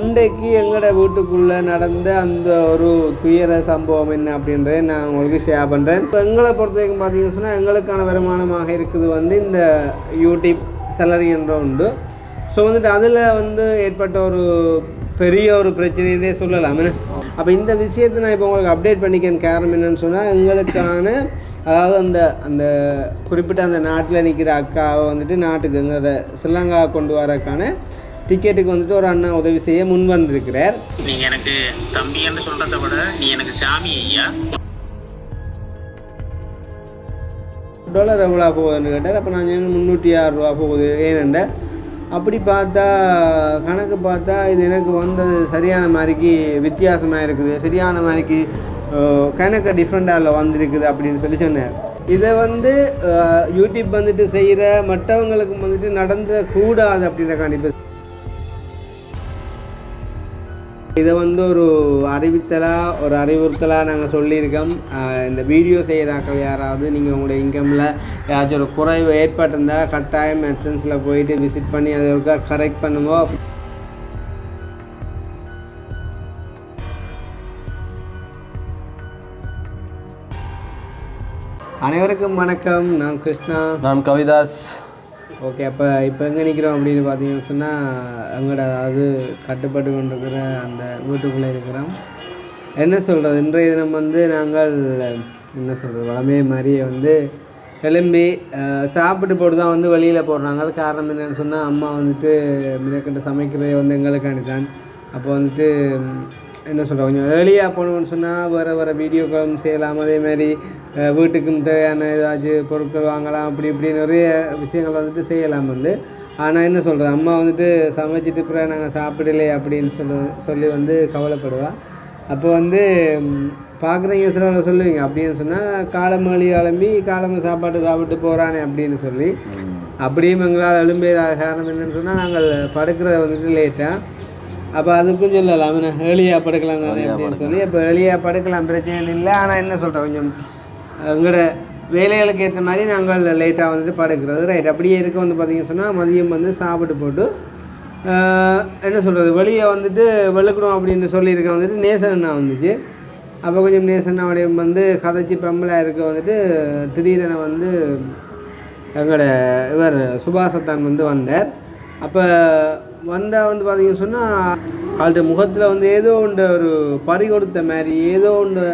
இன்றைக்கு எங்களோட வீட்டுக்குள்ளே நடந்த அந்த ஒரு துயர சம்பவம் என்ன அப்படின்றத நான் உங்களுக்கு ஷேர் பண்ணுறேன். இப்போ எங்களை பொறுத்த வரைக்கும் பார்த்தீங்கன்னு சொன்னால் எங்களுக்கான வருமானமாக இருக்குது வந்து இந்த யூடியூப் சேலரி என்ற உண்டு. ஸோ வந்துட்டு அதில் வந்து ஏற்பட்ட ஒரு பெரிய ஒரு பிரச்சனையே சொல்லலாம். அப்போ இந்த விஷயத்தை நான் இப்போ உங்களுக்கு அப்டேட் பண்ணிக்கிறேன். காரணம் என்னென்னு சொன்னால் எங்களுக்கான அதாவது அந்த அந்த குறிப்பிட்ட அந்த நாட்டில் நிற்கிற அக்காவை வந்துட்டு நாட்டுக்கு எங்களோட ஸ்ரீலங்கா கொண்டு வரக்கான டிக்கெட்டுக்கு வந்துட்டு ஒரு அண்ணா உதவி செய்ய முன் வந்திருக்கிறார். நீங்க எனக்கு தம்பின்னு சொல்றதை விட நீ எனக்கு சாமி ஐயா. $1 எவ்வளோ போகுதுன்னு கேட்டார். அப்போ நான் 306 ரூபா போகுது. ஏனெண்ட அப்படி பார்த்தா கணக்கு பார்த்தா இது எனக்கு வந்தது சரியான மாதிரிக்கு வித்தியாசமாக இருக்குது, சரியான மாதிரிக்கு கணக்கு டிஃப்ரெண்டாக வந்திருக்குது அப்படின்னு சொல்லி சொன்னார். இதை வந்து யூடியூப் வந்துட்டு செய்கிற மற்றவங்களுக்கும் வந்துட்டு நடந்துடக்கூடாது அப்படின்ற கண்டிப்பாக இதை வந்து ஒரு அறிவித்தலாக ஒரு அறிவுறுத்தலாக நாங்கள் சொல்லியிருக்கோம். இந்த வீடியோ செய்கிறாக்கள் யாராவது நீங்கள் உங்களுடைய இன்கமில் ஏதாச்சும் ஒரு குறைவு ஏற்பட்டிருந்தால் கட்டாயம் மெசன்ஸில் போயிட்டு விசிட் பண்ணி அதை ஒருக்கா கரெக்ட் பண்ணுவோம். அனைவருக்கும் வணக்கம். நான் கிருஷ்ணா. நான் கவிதாஸ். ஓகே, இப்போ எங்கே நிற்கிறோம் அப்படின்னு பார்த்தீங்கன்னு சொன்னால் எங்களோட அது கட்டுப்பட்டு கொண்டிருக்கிற அந்த வீட்டுக்குள்ளே இருக்கிறோம். என்ன சொல்கிறது, இன்றைய தினம் வந்து நாங்கள் என்ன சொல்கிறது வளமே மாதிரியே வந்து கிளம்பி சாப்பிட்டு போட்டு தான் வந்து வெளியில் போடுறாங்க. அது காரணம் என்னென்னு சொன்னால் அம்மா வந்துட்டு மினக்கிட்ட சமைக்கிறதே வந்து எங்களுக்காண்டி தான். அப்போ வந்துட்டு என்ன சொல்கிறோம், கொஞ்சம் ஏர்லியாக போகணும்னு சொன்னால் வேறு வீடியோக்களும் செய்யலாம். அதேமாதிரி வீட்டுக்கும் தேவையான ஏதாச்சும் பொருட்கள் வாங்கலாம். அப்படி இப்படி நிறைய விஷயங்கள் வந்துட்டு செய்யலாம் வந்து. ஆனால் என்ன சொல்கிறது, அம்மா வந்துட்டு சமைச்சிட்டு அப்புறம் நாங்கள் சாப்பிடலையே அப்படின்னு சொல்லி வந்து கவலைப்படுவா. அப்போ வந்து பார்க்குறீங்க சில சொல்லுவீங்க அப்படின்னு சொன்னால் காலமேளி கிளம்பி காலமே சாப்பாட்டு சாப்பிட்டு போகிறானே அப்படின்னு சொல்லி அப்படியும் எங்களால் எழும்பியதாக காரணம் என்னென்னு சொன்னால் நாங்கள் படுக்கிறத வந்துட்டு லேட்டாக. அப்போ அதுக்கும் சொல்லலாம் ஏர்லியாக படுக்கலாம் தானே அப்படின்னு சொல்லி. இப்போ ஏர்லியாக படுக்கலாம், பிரச்சனை இல்லை. ஆனால் என்ன சொல்கிறோம், கொஞ்சம் எங்களோட வேலைகளுக்கு ஏற்ற மாதிரி நாங்கள் லேட்டாக வந்துட்டு படுக்கிறது ரைட். அப்படியே இருக்க வந்து பார்த்திங்கன்னு சொன்னால் மதியம் வந்து சாப்பிட்டு போட்டு என்ன சொல்கிறது வெளியே வந்துட்டு வெளுக்கணும் அப்படின்னு சொல்லியிருக்க வந்துட்டு நேசன்னா வந்துச்சு. அப்போ கொஞ்சம் நேசன்னாவுடைய வந்து கதைச்சி பெம்பலாக இருக்க வந்துட்டு திடீரென வந்து எங்களோட இவர் சுபாசத்தான் வந்து வந்தார். அப்போ வந்தால் வந்து பார்த்திங்கன்னு சொன்னால் அவள்கிட்ட முகத்தில் வந்து ஏதோ ஒன்று ஒரு பறி கொடுத்த மாதிரி ஏதோ ஒன்று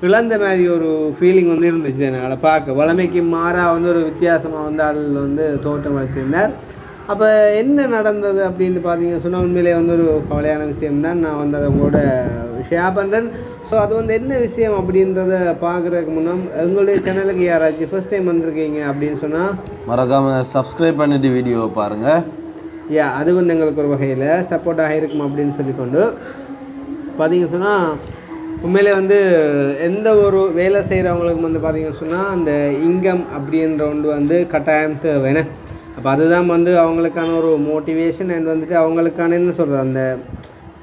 இழந்த மாதிரி ஒரு ஃபீலிங் வந்து இருந்துச்சு. அதனால் பார்க்க வளமைக்கு மாறாக வந்து ஒரு வித்தியாசமாக வந்து ஆள் வந்து தோட்டம் அளித்திருந்தார். அப்போ என்ன நடந்தது அப்படின்னு பார்த்தீங்கன்னு சொன்னால் உண்மையிலே வந்து ஒரு கவலையான விஷயம்தான். நான் வந்து அதை உங்களோட ஷேர் பண்ணுறேன். ஸோ அது வந்து என்ன விஷயம் அப்படின்றத பார்க்குறதுக்கு முன்னே எங்களுடைய சேனலுக்கு யாராச்சும் ஃபர்ஸ்ட் டைம் வந்திருக்கீங்க அப்படின்னு சொன்னால் மறக்காமல் சப்ஸ்கிரைப் பண்ணிட்டு வீடியோவை பாருங்கள். அது வந்து எங்களுக்கு ஒரு வகையில் சப்போர்ட்டாக இருக்கும் அப்படின்னு சொல்லிக்கொண்டு பார்த்தீங்கன்னு சொன்னால் உண்மையிலே வந்து எந்த ஒரு வேலை செய்கிறவங்களுக்கும் வந்து பார்த்திங்கன்னு சொன்னால் அந்த இன்கம் அப்படின்ற ஒன்று வந்து கட்டாயம் தேவைன்னு. அப்போ அதுதான் வந்து அவங்களுக்கான ஒரு மோட்டிவேஷன் அண்ட் வந்துட்டு அவங்களுக்கான என்ன சொல்கிறது அந்த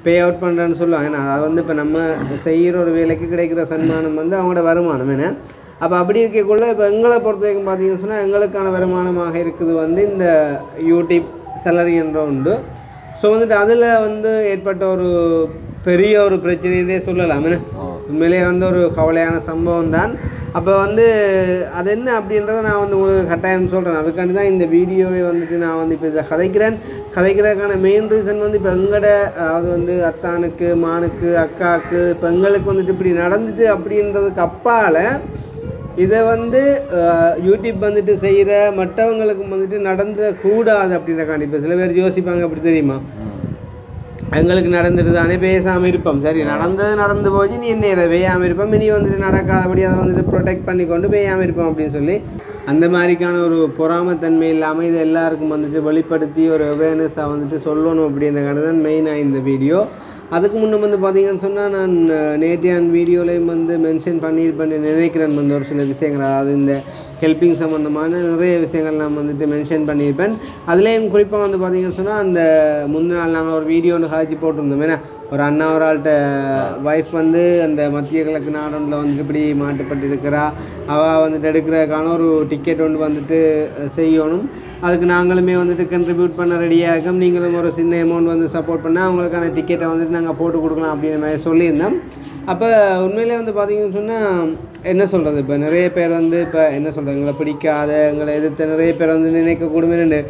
பே அவுட் பண்ணுறேன்னு சொல்லுவாங்க. ஏன்னா அதாவது வந்து இப்போ நம்ம செய்கிற ஒரு வேலைக்கு கிடைக்கிற சன்மானம் வந்து அவங்களோட வருமானம் என்ன. அப்போ அப்படி இருக்கக்குள்ள இப்போ எங்களை பொறுத்த வரைக்கும் பார்த்திங்கன்னு சொன்னால் எங்களுக்கான வருமானமாக இருக்குது வந்து இந்த யூடியூப் சேலரி என்ற உண்டு. ஸோ வந்துட்டு அதில் வந்து ஏற்பட்ட ஒரு பெரிய ஒரு பிரச்சனையே சொல்லலாம். உண்மையிலேயே வந்து ஒரு கவலையான சம்பவம் தான். அப்போ வந்து அது என்ன அப்படின்றத நான் வந்து உங்களுக்கு கட்டாயம் சொல்கிறேன். அதுக்காண்டி தான் இந்த வீடியோவை வந்துட்டு நான் வந்து இப்போ இதை கதைக்கிறதுக்கான மெயின் ரீசன் வந்து இப்போ எங்களோட அதாவது வந்து அத்தானுக்கு மானுக்கு அக்காவுக்கு இப்போ எங்களுக்கு வந்துட்டு இப்படி நடந்துட்டு அப்படின்றதுக்கு அப்பால் இதை வந்து யூடியூப் வந்துட்டு செய்கிற மற்றவங்களுக்கும் வந்துட்டு நடந்துடக்கூடாது அப்படின்ற கண்டிப்பாக சில பேர் யோசிப்பாங்க. அப்படி தெரியுமா, எங்களுக்கு நடந்துட்டு தானே பேசாமல் இருப்போம், சரி நடந்து போச்சு, நீ என்ன பேயாமல் இருப்போம், இனி வந்துட்டு நடக்காதபடி அதை வந்துட்டு ப்ரொடெக்ட் பண்ணி கொண்டு பேயாமல் இருப்போம் அப்படின்னு சொல்லி அந்த மாதிரிக்கான ஒரு பொறாமத்தன்மை இல்லாமல் இது எல்லாருக்கும் வந்துட்டு வெளிப்படுத்தி ஒரு அவேர்னஸாக வந்துட்டு சொல்லணும் அப்படின்றக்கான தான் மெயினாக இந்த வீடியோ. அதுக்கு முன்னே வந்து பார்த்திங்கன்னு சொன்னால் நான் நேற்றையான் வீடியோலையும் வந்து மென்ஷன் பண்ணியிருப்பேன் நினைக்கிறேன். வந்து ஒரு சில விஷயங்கள் அதாவது இந்த ஹெல்ப்பிங் சம்மந்தமான நிறைய விஷயங்கள் நான் வந்துட்டு மென்ஷன் பண்ணியிருப்பேன். அதுலேயும் குறிப்பாக வந்து பார்த்திங்கன்னு சொன்னால் அந்த முந்தின நாள் நாங்கள் ஒரு வீடியோ ஒன்று காய்ச்சி போட்டிருந்தோம். ஏன்னா ஒரு அண்ணா ஒரு ஆள்கிட்ட ஒய்ஃப் வந்து அந்த மத்திய கிழக்கு நாடனில் வந்துட்டு இப்படி மாட்டுப்பட்டு இருக்கிறா, அவள் வந்துட்டு எடுக்கிறதுக்கான ஒரு டிக்கெட் ஒன்று வந்துட்டு செய்யணும். அதுக்கு நாங்களுமே வந்துட்டு கண்ட்ரிபியூட் பண்ண ரெடியாக இருக்கோம், நீங்களும் ஒரு சின்ன அமௌண்ட் வந்து சப்போர்ட் பண்ணால் அவங்களுக்கான டிக்கெட்டை வந்துட்டு நாங்கள் போட்டு கொடுக்கலாம் அப்படிங்கிற மாதிரி சொல்லியிருந்தோம். அப்போ உண்மையிலே வந்து பார்த்திங்கன்னு சொன்னால் என்ன சொல்கிறது, இப்போ நிறைய பேர் வந்து இப்போ என்ன சொல்கிறது, எங்களை பிடிக்காத எங்களை எதிர்த்து நிறைய பேர் வந்து நினைக்கக்கூடுமே,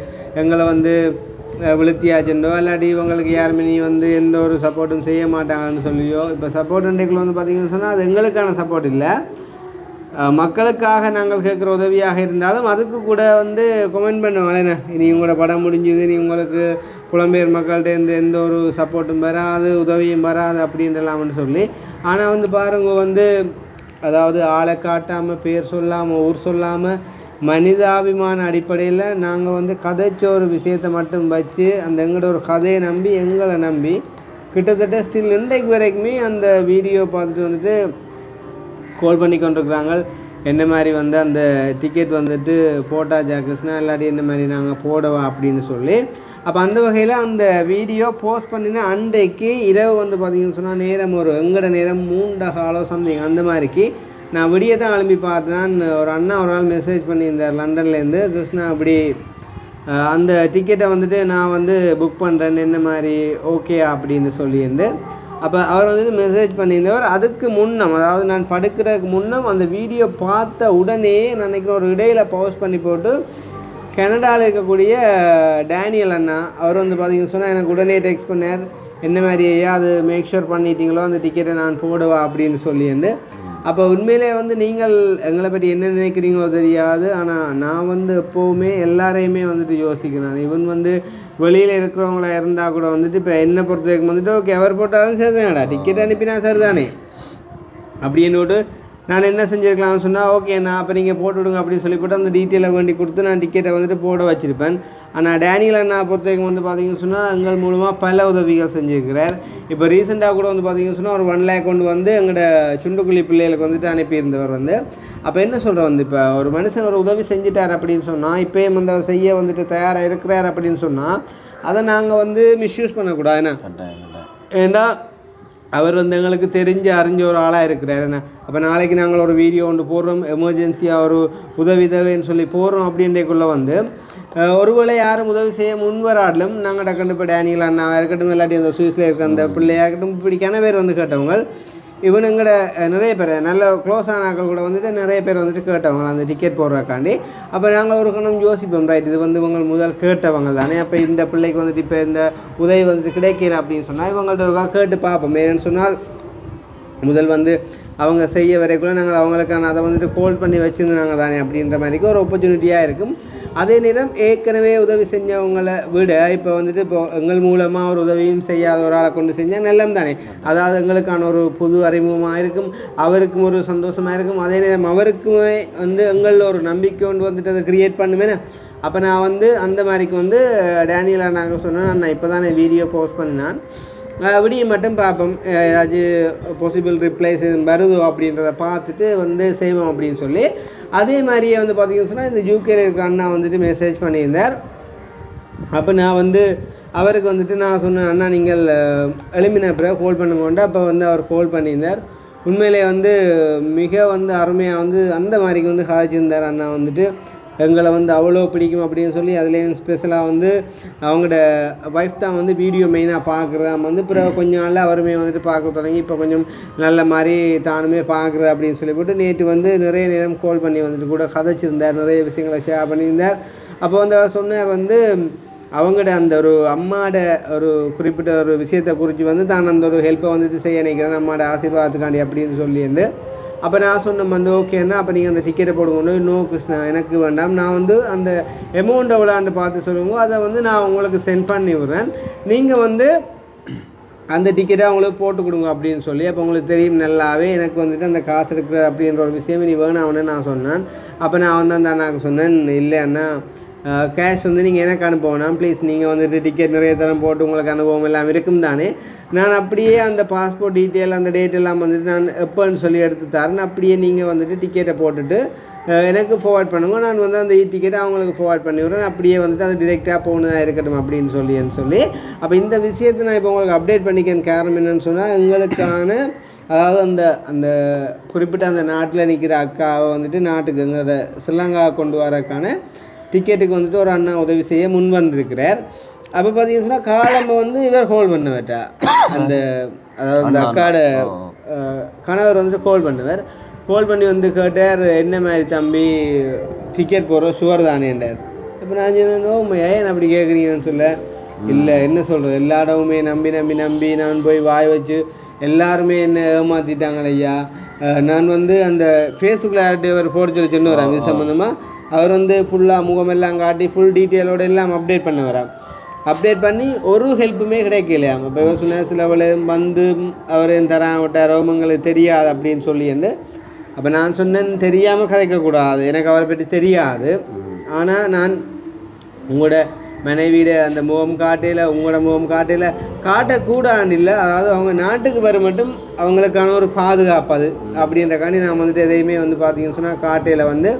எங்களை வந்து விழுத்தியாச்சுண்டோ இல்லாட்டி இவங்களுக்கு யாருமே நீ வந்து எந்த ஒரு சப்போர்ட்டும் செய்ய மாட்டாங்கன்னு சொல்லியோ. இப்போ சப்போர்ட் இன்றைக்குள்ள வந்து பார்த்திங்கன்னு சொன்னால் அது எங்களுக்கான சப்போர்ட் இல்லை, மக்களுக்காக நாங்கள் கேட்குற உதவியாக இருந்தாலும் அதுக்கு கூட வந்து கமெண்ட் பண்ணுவாங்களேண்ணே, நீ உங்களோட படம் முடிஞ்சுது, நீ உங்களுக்கு புலம்பெயர் மக்கள்கிட்ட எந்த ஒரு சப்போர்ட்டும் வராது, உதவியும் வராது அப்படின்றலாம்னு சொல்லி. ஆனால் வந்து பாருங்க வந்து அதாவது ஆளை காட்டாமல் பேர் சொல்லாமல் ஊர் சொல்லாமல் மனிதாபிமான அடிப்படையில் நாங்கள் வந்து கதைச்ச ஒரு விஷயத்தை மட்டும் வச்சு அந்த எங்களோட ஒரு கதையை நம்பி எங்களை நம்பி கிட்டத்தட்ட ஸ்டில் இன்றைக்கு வரைக்குமே அந்த வீடியோ பார்த்துட்டு வந்துட்டு கால் பண்ணி கொண்டிருக்கிறாங்க. என்ன மாதிரி வந்து அந்த டிக்கெட் வந்துட்டு போட்டா ஜாக்கிரஸ்னா இல்லாட்டி என்ன மாதிரி நாங்கள் போடவா அப்படின்னு சொல்லி. அப்போ அந்த வகையில் அந்த வீடியோ போஸ்ட் பண்ணினா அன்றைக்கு இரவு வந்து பார்த்திங்கன்னு சொன்னால் நேரம் ஒரு எங்களோட நேரம் 3:15 சம்திங் அந்த மாதிரிக்கு நான் விடிய தான் எழுப்பி பார்த்தேன். ஒரு அண்ணா ஒரு நாள் மெசேஜ் பண்ணியிருந்தார் லண்டன்லேருந்து, கிருஷ்ணா அப்படி அந்த டிக்கெட்டை வந்துட்டு நான் வந்து புக் பண்ணுறேன் என்ன மாதிரி ஓகே அப்படின்னு சொல்லியிருந்து. அப்போ அவர் வந்துட்டு மெசேஜ் பண்ணியிருந்தவர் அதுக்கு முன்னம், அதாவது நான் படுக்கிறதுக்கு முன்னம் அந்த வீடியோ பார்த்த உடனே நான் நினைக்கிறேன் ஒரு இடையில் பவுஸ் பண்ணி போட்டு கனடாவில் இருக்கக்கூடிய டேனியல் அண்ணா அவர் வந்து பார்த்திங்கன்னு சொன்னால் எனக்கு உடனே டெக்ஸ்ட் பண்ணார், என்ன மாதிரி ஐயா அது மேக் ஷூர் பண்ணிட்டீங்களோ அந்த டிக்கெட்டை நான் போடுவா அப்படின்னு சொல்லியிருந்து. அப்போ உண்மையிலே வந்து நீங்கள் எங்களை பற்றி என்ன நினைக்கிறீங்களோ தெரியாது, ஆனால் நான் வந்து எப்போவுமே எல்லாரையுமே வந்துட்டு யோசிக்கிறேன். இவன் வந்து வெளியில் இருக்கிறவங்கள இருந்தால் கூட வந்துட்டு இப்போ என்னை பொறுத்த வரைக்கும் வந்துட்டு ஓகே அவர் போட்டாலும் சரிதானடா, டிக்கெட் அனுப்பினா சரிதானே அப்படின்னு நான் என்ன செஞ்சுருக்கலாம்னு சொன்னால் ஓகே நான் அப்போ நீங்கள் போட்டு விடுங்க அப்படின்னு சொல்லி போட்டு அந்த டீட்டெயிலை வேண்டி கொடுத்து நான் டிக்கெட்டை வந்துட்டு போட வச்சுருப்பேன். ஆனால் டேனியல் அண்ணா பொறுத்த வரைக்கும் வந்து பார்த்திங்கன்னு சொன்னால் எங்கள் மூலமாக பல உதவிகள் செஞ்சுருக்கிறார். இப்போ ரீசெண்டாக கூட வந்து பார்த்திங்கன்னு சொன்னால் ஒரு 1 lakh கொண்டு வந்து எங்களோட சுண்டுக்குழி பிள்ளைகளுக்கு வந்துட்டு அனுப்பியிருந்தவர் வந்து. அப்போ என்ன சொல்கிறேன் வந்து இப்போ ஒரு மனுஷன் ஒரு உதவி செஞ்சுட்டார் அப்படின்னு சொன்னால் இப்போயும் வந்து அவர் செய்ய வந்துட்டு தயாராக இருக்கிறார் அப்படின்னு சொன்னால் அதை நாங்கள் வந்து மிஸ்யூஸ் பண்ணக்கூடாது. ஏன்னா அவர் வந்து எங்களுக்கு அறிஞ்ச ஒரு ஆளாக இருக்கிறார் என்ன. அப்போ நாளைக்கு நாங்கள் ஒரு வீடியோ ஒன்று போடுறோம், எமர்ஜென்சியாக ஒரு உதவி தேவைன்னு சொல்லி போடுறோம் அப்படின்றக்குள்ளே வந்து ஒருவேளை யாரும் உதவி செய்ய முன்வராடலும் நாங்கள் டக்குன்னு இப்போ டேனியல் அண்ணாவாக இருக்கட்டும் இல்லாட்டி அந்த சுவிஸில் இருக்க அந்த பிள்ளையாக இருக்கட்டும் இப்படிக்கான பேர் வந்து கேட்டவங்க இவன் எங்களோட நிறைய பேர் நல்ல க்ளோஸான ஆக்கள் கூட வந்துட்டு நிறைய பேர் வந்துட்டு கேட்டவங்க அந்த டிக்கெட் போடுறக்காண்டி. அப்போ நாங்கள் ஒரு கணம் யோசிப்போம், ரைட் இது வந்து இவங்க முதல் கேட்டவங்க தானே, அப்போ இந்த பிள்ளைக்கு வந்துட்டு இப்போ இந்த உதவி வந்துட்டு கிடைக்கல அப்படின்னு சொன்னால் இவங்கள்ட்ட கேட்டு பார்ப்போம். ஏன்னு சொன்னால் முதல் வந்து அவங்க செய்ய வரைக்குள்ள நாங்கள் அவங்களுக்கான அதை வந்துட்டு கோல் பண்ணி வச்சுருந்தாங்க தானே அப்படின்ற மாதிரிக்கு ஒரு ஆப்பர்ச்சுனிட்டியாக இருக்கும். அதே நேரம் ஏற்கனவே உதவி செஞ்சவங்களை விட இப்போ வந்துட்டு இப்போ எங்கள் மூலமாக ஒரு உதவியும் செய்யாத ஒரு ஆளை கொண்டு செஞ்சால் நல்லம் தானே, அதாவது எங்களுக்கான ஒரு புது அறிமுகமாக இருக்கும், அவருக்கும் ஒரு சந்தோஷமாக இருக்கும், அதே நேரம் அவருக்குமே வந்து எங்களில் ஒரு நம்பிக்கை கொண்டு வந்துட்டு அதை க்ரியேட் பண்ணுவேன்னு. அப்போ நான் வந்து அந்த மாதிரிக்கு வந்து டேனியலாக நாங்கள் சொன்னேன், நான் இப்போ தான் வீடியோ போஸ்ட் பண்ணினான், விடிய மட்டும் பார்ப்போம் ஏதாச்சும் பாசிபிள் ரிப்ளைஸ் வருதோ அப்படின்றத பார்த்துட்டு வந்து செய்வோம் அப்படின்னு சொல்லி. அதே மாதிரியே வந்து பார்த்திங்கன்னு சொன்னால் இந்த யூகேல இருக்கிற அண்ணா வந்துட்டு மெசேஜ் பண்ணியிருந்தார். அப்போ நான் வந்து அவருக்கு வந்துட்டு நான் சொன்னேன், அண்ணா நீங்கள் எலிமின பிறகு கால் பண்ணுங்கோண்டு. அப்போ வந்து அவர் கால் பண்ணியிருந்தார். உண்மையிலே வந்து மிக வந்து அருமையாக வந்து அந்த மாதிரிக்கு வந்து காய்ச்சிருந்தார் அண்ணா வந்துட்டு எங்களை வந்து அவ்வளோ பிடிக்கும் அப்படின்னு சொல்லி. அதுலேயும் ஸ்பெஷலாக வந்து அவங்களோட ஒய்ஃப் தான் வந்து வீடியோ மெயினாக பார்க்குறதா வந்து பிறகு கொஞ்சம் நாளில் அவருமே வந்துட்டு பார்க்க தொடங்கி இப்போ கொஞ்சம் நல்ல மாதிரி தானுமே பார்க்குறது அப்படின்னு சொல்லி போட்டு நேற்று வந்து நிறைய நேரம் கால் பண்ணி வந்துட்டு கூட கதைச்சிருந்தார், நிறைய விஷயங்களை ஷேர் பண்ணியிருந்தார். அப்போ வந்து அவர் சொன்னார் வந்து அவங்களோட அந்த ஒரு அம்மாவோட ஒரு குறிப்பிட்ட ஒரு விஷயத்தை குறித்து வந்து தான் அந்த ஒரு ஹெல்ப்பை வந்துட்டு செய்ய நினைக்கிறேன் அம்மாவோட ஆசீர்வாதத்துக்காண்டி அப்படின்னு சொல்லியிருந்து. அப்போ நான் சொன்னேன் வந்து ஓகேன்னா அப்போ நீங்கள் அந்த டிக்கெட்டை போடுங்க. நோ கிருஷ்ணா எனக்கு வேண்டாம், நான் வந்து அந்த அமௌண்ட்டை விளாண்டு பார்த்து சொல்லுங்க, அதை வந்து நான் உங்களுக்கு சென்ட் பண்ணி விட்றேன், நீங்கள் வந்து அந்த டிக்கெட்டை அவங்களுக்கு போட்டு கொடுங்க அப்படின்னு சொல்லி. அப்போ உங்களுக்கு தெரியும் நல்லாவே எனக்கு வந்துட்டு அந்த காசு இருக்கிற அப்படின்ற ஒரு விஷயம் நீ வேணாம்னு நான் சொன்னேன். அப்போ நான் வந்து அந்த அண்ணாவுக்கு சொன்னேன், இல்லை அண்ணா கேஷ் வந்து நீங்கள் எனக்கு அனுப்பணும் ப்ளீஸ். நீங்கள் வந்துட்டு டிக்கெட் நிறைய தரம் போட்டு உங்களுக்கு அனுபவம் எல்லாம் இருக்கும் தானே. நான் அப்படியே அந்த பாஸ்போர்ட் டீட்டெயில் அந்த டேட் எல்லாம் வந்துட்டு நான் எப்போன்னு சொல்லி எடுத்து தரேன். அப்படியே நீங்கள் வந்துட்டு டிக்கெட்டை போட்டுட்டு எனக்கு ஃபார்வர்ட் பண்ணுங்க. நான் வந்து அந்த டிக்கெட்டை அவங்களுக்கு ஃபார்வர்ட் பண்ணி விடுறேன். அப்படியே வந்துட்டு அது டிரெக்டாக போகணுதான் இருக்கட்டும் அப்படின்னு சொல்லி அப்போ இந்த விஷயத்தை நான் இப்போ உங்களுக்கு அப்டேட் பண்ணிக்கிறேன். காரணம் என்னென்னு சொன்னால் எங்களுக்கான அதாவது அந்த அந்த குறிப்பிட்ட அந்த நாட்டில் நிற்கிற அக்காவை வந்துட்டு நாட்டுக்கு எங்களோட ஸ்ரீலங்கா கொண்டு வரக்கான டிக்கெட்டுக்கு வந்துட்டு ஒரு அண்ணா உதவி செய்ய முன் வந்திருக்கிறார். அப்போ பார்த்தீங்கன்னு சொன்னால் காலம்பை வந்து இவர் ஹோல்ட் பண்ணுவார்ட்டா அந்த அதாவது அந்த அக்காட கணவர் வந்துட்டு கால் பண்ணி வந்து கேட்டார், என்ன மாதிரி தம்பி டிக்கெட் போடுறோம் ஷுவர் தானேன்றார். இப்போ நான் சொன்னோம் ஏன் அப்படி கேட்குறீங்கன்னு சொல்ல, இல்லை என்ன சொல்கிறது, எல்லா இடமுமே நம்பி நான் போய் வாய் வச்சு எல்லாருமே என்ன ஏமாற்றிட்டாங்க ஐயா. நான் வந்து அந்த ஃபேஸ்புக்கில் யார்கிட்ட அவர் போட சொல்லி சொன்னவர் அது சம்மந்தமாக அவர் வந்து ஃபுல்லாக முகமெல்லாம் காட்டி ஃபுல் டீட்டெயிலோடு எல்லாம் அப்டேட் பண்ண வரா. அப்டேட் பண்ணி ஒரு ஹெல்ப்புமே கிடைக்கலையா. இப்போ இவர் சொன்ன சிலவளை வந்து அவர் தரான் விட்டார் ரோமங்களுக்கு தெரியாது அப்படின்னு சொல்லிட்டு. அப்போ நான் சொன்னேன் தெரியாமல் கதைக்கக்கூடாது, எனக்கு அவரை பற்றி தெரியாது. ஆனால் நான் உங்களோட மனைவியோட அந்த முகம் காட்டையில் உங்களோட முகம் காட்டையில் காட்டக்கூடாது இல்லை, அதாவது அவங்க நாட்டுக்கு வர மட்டும் அவங்களுக்கான ஒரு பாதுகாப்பு அது அப்படின்றக்காண்டி நான் வந்துட்டு எதையுமே வந்து பார்த்தீங்கன்னு சொன்னால் காட்டையில் வந்து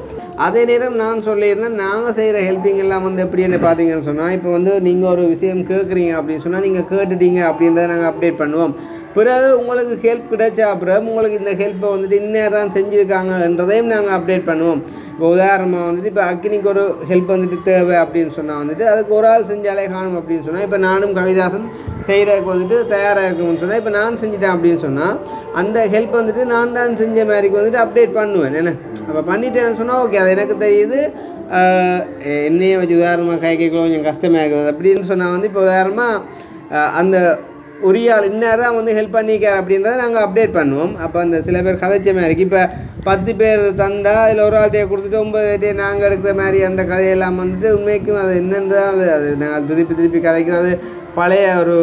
அதே நேரம் நான் சொல்லியிருந்தேன் நாங்கள் செய்கிற ஹெல்ப்பிங் எல்லாம் வந்து எப்படி என்ன பார்த்தீங்கன்னு சொன்னால் இப்போ வந்து நீங்கள் ஒரு விஷயம் கேட்குறீங்க அப்படின்னு சொன்னால் நீங்கள் கேட்டுட்டீங்க அப்படின்றத நாங்கள் அப்டேட் பண்ணுவோம். பிறகு உங்களுக்கு ஹெல்ப் கிடைச்சா அப்புறம் உங்களுக்கு இந்த ஹெல்ப்பை வந்துட்டு இன்னும் தான் செஞ்சுருக்காங்கன்றதையும் நாங்கள் அப்டேட் பண்ணுவோம். இப்போ உதாரணமாக வந்துட்டு இப்போ அக்னிக்கு ஒரு ஹெல்ப் வந்துட்டு தேவை அப்படின்னு சொன்னால் வந்துட்டு அதுக்கு ஒரு ஆள் செஞ்சாலே காணும் அப்படின்னு சொன்னால் இப்போ நானும் கவிதாசன் செய்கிறதுக்கு வந்துட்டு தயாராக இருக்கணும்னு சொன்னால் இப்போ நான் செஞ்சுட்டேன் அப்படின்னு சொன்னால் அந்த ஹெல்ப் வந்துட்டு நான் தான் செஞ்ச மாதிரிக்கு வந்துட்டு அப்டேட் பண்ணுவேன். என்ன அப்போ பண்ணிட்டேன்னு சொன்னால் ஓகே அது எனக்கு தெரியுது, என்னையே வச்சு உதாரணமாக கைக்கு கொஞ்சம் கஷ்டமாக இருக்குது அப்படின்னு சொன்னால் வந்து இப்போ உதாரணமாக அந்த உரிய ஆள் இந்நேரம் வந்து ஹெல்ப் பண்ணிக்கார் அப்படின்றத நாங்கள் அப்டேட் பண்ணுவோம். அப்போ அந்த சில பேர் கதைச்ச மாதிரி இப்போ 10 பேர் தந்தால் அதில் ஒரு ஆள்கிட்டையே கொடுத்துட்டு 9 பேர்ட்டையே நாங்கள் எடுக்கிற மாதிரி அந்த கதையெல்லாம் வந்துட்டு உண்மைக்கும் அது என்னென்னு தான் அது நாங்கள் திருப்பி கதைக்கிறது பழைய ஒரு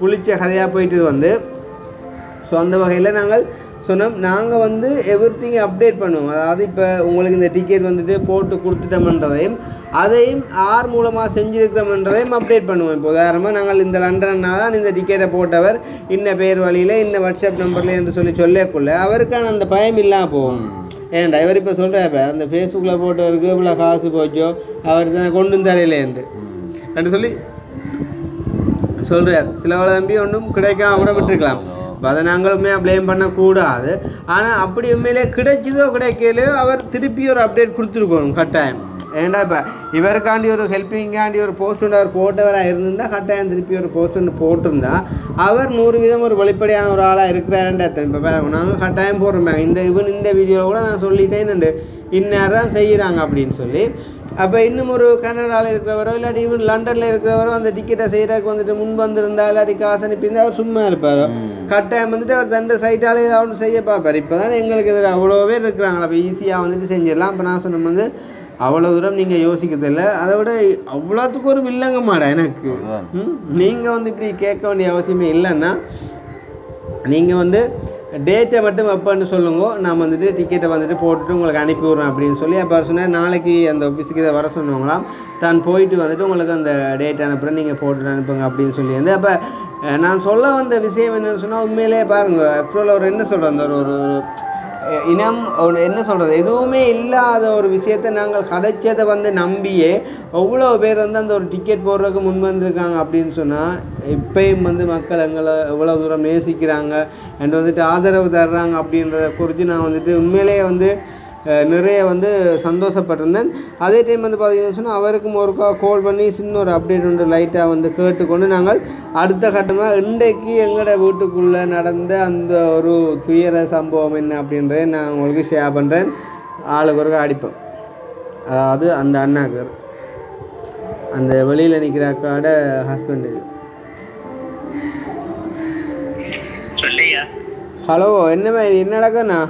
புளிச்ச கதையாக போயிட்டு வந்து. ஸோ அந்த வகையில் நாங்கள் சொன்னோம் நாங்கள் வந்து எவ்ரிதிங் அப்டேட் பண்ணுவோம். அதாவது இப்போ உங்களுக்கு இந்த டிக்கெட் வந்துட்டு போட்டு கொடுத்துட்டோம்ன்றதையும் அதையும் ஆர் மூலமாக செஞ்சுருக்கிறோம்ன்றதையும் அப்டேட் பண்ணுவோம். இப்போ உதாரணமாக நாங்கள் இந்த லண்டன்னா தான் இந்த டிக்கெட்டை போட்டவர் இன்ன பேர் வழியில் இந்த வாட்ஸ்அப் நம்பரில் என்று சொல்லக்குள்ள அவருக்கான அந்த பயம் இல்லாமல் போகும். ஏன்டா இவர் இப்போ சொல்கிறப்ப அந்த ஃபேஸ்புக்கில் போட்டவருக்கு இவ்வளோ காசு போச்சோ அவர் தான் கொண்டு தரையிலேன்று என்று சொல்லி சொல்கிறார். சிலவளை நம்பி ஒன்றும் கிடைக்காம கூட விட்டுருக்கலாம். இப்போ அதை நாங்களுமே ப்ளேம் பண்ணக்கூடாது. ஆனால் அப்படி உண்மையிலே கிடைச்சதோ கிடைக்கலையோ அவர் திருப்பி ஒரு அப்டேட் கொடுத்துருக்கணும் கட்டாயம். ஏன்டா இப்போ இவருக்காண்டி ஒரு ஹெல்ப்பிங்காண்டி ஒரு போஸ்ட் ஒன்று அவர் போட்டவராக இருந்திருந்தால் கட்டாயம் திருப்பி ஒரு போஸ்ட் ஒன்று போட்டிருந்தா அவர் 100% ஒரு வெளிப்படையான ஒரு ஆளாக இருக்கிறாருன்ற அர்த்தம். இப்போ நாங்கள் கட்டாயம் போடுறோம் இந்த வீடியோவில் கூட நான் சொல்லிட்டேன் இந்நேரம் செய்கிறாங்க அப்படின்னு சொல்லி. அப்போ இன்னும் ஒரு கனடாவில் இருக்கிறவரோ இல்லாட்டி ஈவன் லண்டனில் இருக்கிறவரோ அந்த டிக்கெட்டை செய்கிறதுக்கு வந்துட்டு முன் வந்திருந்தா இல்லாட்டி காசு அனுப்பியிருந்தால் அவர் சும்மா இருப்பார். கட்டாயம் வந்துட்டு அவர் தண்டை சைட்டாலே ஏதாவது செய்ய பார்ப்பார். இப்போ தான் எங்களுக்கு எதிராக அவ்வளோ பேர் இருக்கிறாங்களா, அப்போ ஈஸியாக வந்துட்டு செஞ்சிடலாம். இப்போ நான் சொன்ன வந்து அவ்வளோ தூரம் நீங்கள் யோசிக்கிறதில்ல, அதை விட அவ்வளோத்துக்கு ஒரு வில்லங்க மாடா எனக்கு. நீங்கள் வந்து இப்படி கேட்க வேண்டிய அவசியமே இல்லைன்னா நீங்கள் வந்து டேட்டை மட்டும் எப்போன்னு சொல்லுங்க, நான் வந்துட்டு டிக்கெட்டை வந்துட்டு போட்டுட்டு உங்களுக்கு அனுப்பி விட்றேன் அப்படின்னு சொல்லி. அப்போ சொன்னேன் நாளைக்கு அந்த ஆஃபீஸுக்கு இதை வர சொன்னவங்களாம் தான் போயிட்டு வந்துட்டு உங்களுக்கு அந்த டேட்டை அனுப்புகிறேன் நீங்கள் போட்டுட்டு அனுப்புங்க அப்படின்னு சொல்லி வந்து. அப்போ நான் சொல்ல வந்த விஷயம் என்னென்னு சொன்னால் உண்மையிலே பாருங்கள் ஏப்ரல் ஒரு என்ன சொல்கிறேன் அந்த ஒரு இனம் என்ன சொல்கிறது எதுவுமே இல்லாத ஒரு விஷயத்தை நாங்கள் கதைச்சதை வந்து நம்பியே எவ்வளோ பேர் வந்து அந்த ஒரு டிக்கெட் போடுறதுக்கு முன் வந்திருக்காங்க அப்படின்னு சொன்னால் இப்பயும் வந்து மக்கள் எங்களை எவ்வளோ தூரம் நேசிக்கிறாங்க அண்ட் வந்துட்டு ஆதரவு தர்றாங்க அப்படின்றத குறித்து நான் வந்துட்டு உண்மையிலேயே வந்து நிறைய வந்து சந்தோஷப்பட்டிருந்தேன். அதே டைம் வந்து பார்த்தீங்கன்னு சொன்னால் அவருக்கும் ஒருக்கா கால் பண்ணி சின்ன ஒரு அப்டேட் ஒன்று லைட்டாக வந்து கேட்டுக்கொண்டு நாங்கள் அடுத்த கட்டமாக இன்றைக்கு எங்களோட வீட்டுக்குள்ளே நடந்த அந்த ஒரு துயர சம்பவம் என்ன அப்படின்றத நான் உங்களுக்கு ஷேர் பண்ணுறேன். ஆளுக்கு ஒருக்கா அடிப்பேன். அதாவது அந்த அண்ணாக்கு அந்த வெளியில் நிற்கிற அக்காவோட ஹஸ்பண்டு. ஹலோ என்ன மாதிரி என்ன நடக்குதுண்ணா?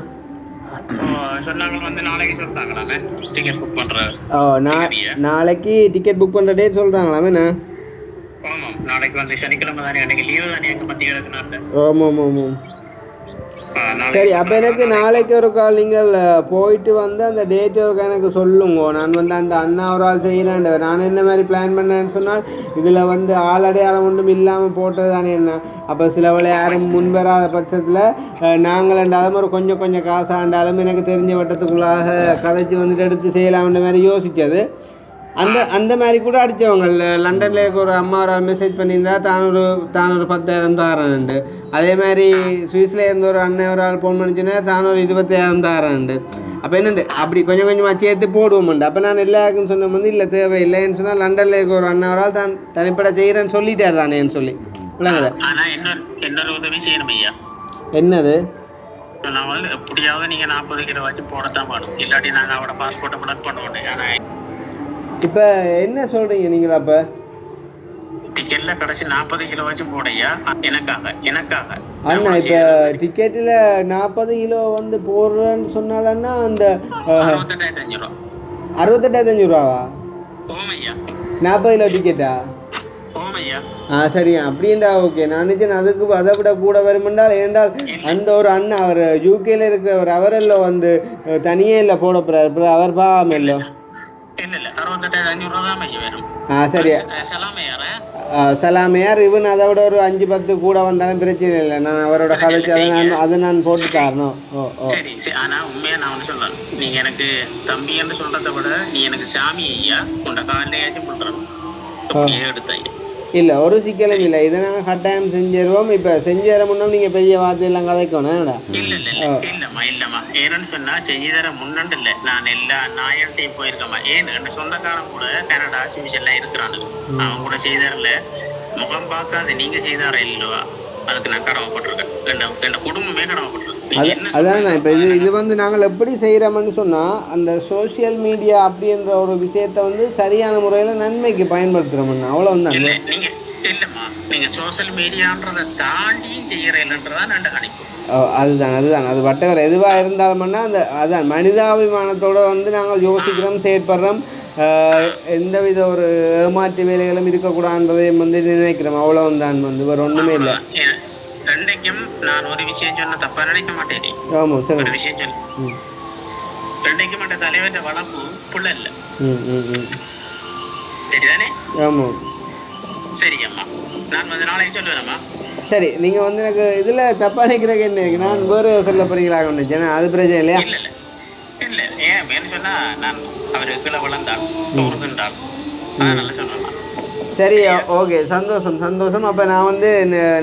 நாளைக்கு டிக்கெட் புக் பண்ற டேட் சொல்றாங்களாமேண்ணா? நாளைக்கு வந்து சனிக்கிழமை தானே, அன்னைக்கு லீவு தானே, எங்க மத்திய கிழக்கு நாள்ல. ஆமாம் ஆமாம். சரி, அப்போ எனக்கு நாளைக்கு ஒரு கால் நீங்கள் போயிட்டு வந்து அந்த டேட் ஒரு எனக்கு சொல்லுங்க. நான் வந்து அந்த அண்ணா ஒரு ஆள் செய்கிறேன். நான் என்ன மாதிரி பிளான் பண்ணேன்னு சொன்னால் இதில் வந்து ஆளடையாளம் ஒன்றும் இல்லாமல் போட்டது தானே என்ன. அப்போ சிலவளை யாரும் முன்வராத பட்சத்தில் நாங்கள் என்றாலும் ஒரு கொஞ்சம் கொஞ்சம் காசாண்டாலும் எனக்கு தெரிஞ்ச வட்டத்துக்குள்ளாக கதைச்சி வந்துட்டு எடுத்து செய்யலாம்ன்ற மாதிரி யோசித்தது. அந்த மாதிரி கூட அடித்தவங்க லண்டனில் இருக்க ஒரு அம்மா ஒரு மெசேஜ் பண்ணியிருந்தா தான் ஒரு 10,000 தாரேன்ண்டு. அதே மாதிரி சுவிஸில் இருந்த ஒரு அண்ணன் ஒரு ஆள் ஃபோன் பண்ணிச்சுன்னா தான் ஒரு 20,000 தாரேன்ண்டு. அப்போ என்னண்டு அப்படி கொஞ்சம் கொஞ்சமாக சேர்த்து போடுவோம்ண்டு. அப்போ நான் எல்லாருக்கும் சொன்ன வந்து இல்லை தேவையில்லைன்னு சொன்னால் லண்டனில் இருக்க ஒரு அண்ணன் ஒரு ஆள் தான் தனிப்பட செய்கிறேன்னு சொல்லிட்டார் தானேன்னு சொல்லி விளங்குது. இன்னொரு உதவி செய்யணும் ஐயா. என்னது? நான் வந்து எப்படியாவது நீங்கள் 40 கிலோ வச்சு போடத்தான் பாடும், இல்லாட்டி நாங்கள் அவட பாஸ்போர்ட்டை பிளட் பண்ணுவோம். ஆனால் இப்போ என்ன சொல்கிறீங்க நீங்கள்? அப்போ டிக்கெட்ல கடைசி 40 கிலோ வச்சு போடையா எனக்காக அண்ணா இப்போ டிக்கெட்டில் 40 கிலோ வந்து போடுறேன்னு சொன்னாலன்னா அந்த 68,500 ஓமையா 40 கிலோ டிக்கெட்டா? ஓமையா சரியா அப்படின்டா. ஓகே, நான் நினச்சேன் அதுக்கு அதை விட கூட வருமென்றால். ஏன்றால் அந்த ஒரு அண்ணன் அவர் யூகேல இருக்கிறவர் அவரெல்லாம் வந்து தனியே இல்லை போட போகிறார். அவர் பாவம் இல்லை. சரி, சலாமையார் இவன் அதை விட ஒரு 5-10 கூட வந்தாலும் பிரச்சனை இல்லை. நான் அவரோட கதைச்சு அதை நான் போட்டு தரணும். சரி சரி. ஆனா உண்மையா நான் ஒன்று சொல்றேன், நீங்க எனக்கு தம்பி என்று சொல்றதை விட நீ எனக்கு சாமி ஐயா உண்ட காலையாச்சும் பண்றோம் எடுத்த ஐயா. இல்லை, ஒரு சிக்கலும் இல்லை. இதை நாங்கள் கட்டாயம் செஞ்சிருவோம். இப்போ செஞ்சுற முன்னோம் நீங்கள் பெரிய வார்த்தையெல்லாம் கதைக்கணும். இல்லம்மா ஏன்னு சொன்னா செய்தர முன்னண்டு இல்லை, நான் எல்லா நாயன்ட்டையும் போயிருக்கேம்மா. ஏன்னு சொந்தக்காரன் கூட கனடா சுவிட்சர்லாம் இருக்கிறானு, அவன் கூட செய்தாரில்ல முகம் பார்க்காத நீங்க செய்தார இல்லவா, அதுக்கு நான் கடமைப்பட்டிருக்கேன். என் குடும்பமே கடமைப்பட்டிருக்கேன். அதான் இப்போ இது வந்து நாங்கள் எப்படி செய்கிறோம்னு சொன்னால் அந்த சோசியல் மீடியா அப்படின்ற ஒரு விஷயத்தை வந்து சரியான முறையில் நன்மைக்கு பயன்படுத்துகிறோம்னா அவ்வளோதான். நீங்கள் இல்லைம்மா, நீங்கள் சோசியல் மீடியான்றதை தாண்டியும் செய்கிறீங்கன்றதான் நான் கணிப்போம். அதுதான் அது வட்டவர் எதுவாக இருந்தாலும்னா அதான் மனிதாபிமானத்தோடு வந்து நாங்கள் யோசிக்கிறோம், செயற்படுறோம். எந்தவித ஒரு ஏமாற்று வேலைகளும் இருக்கக்கூடாதுன்றதையும் வந்து நினைக்கிறோம். அவ்வளோதான் வந்து வேறு ஒன்றுமே இல்லை. ரெண்டைக்கும் நான் ஒரு விஷயம் சொன்ன தப்பா நினைக்க மாட்டேன். ஆமாம் சார், ஒரு விஷயம் சொல்லு. ரெண்டைக்கும் மற்ற தலைவர்கிட்ட வளர்ப்பு புள்ள இல்லை. சரிதானே? ஆமாம். சரி அம்மா, நான் வந்து நாளைக்கு சொல்லுவேன்ம்மா. சரி, நீங்கள் வந்து எனக்கு இதில் தப்பாக நினைக்கிறக்கு என்ன இருக்கு, நான் வேறு சொல்ல போறீங்களாக நினச்சேன். அது பிரச்சனை இல்லையா? இல்லை ஏன் மேலே சொன்னால் நான் அவர் கீழே வளர்ந்தாள் தோறுகின்றாள், அதான் நல்லா சொல்லலாம். சரி, ஓகே, சந்தோஷம். அப்போ நான் வந்து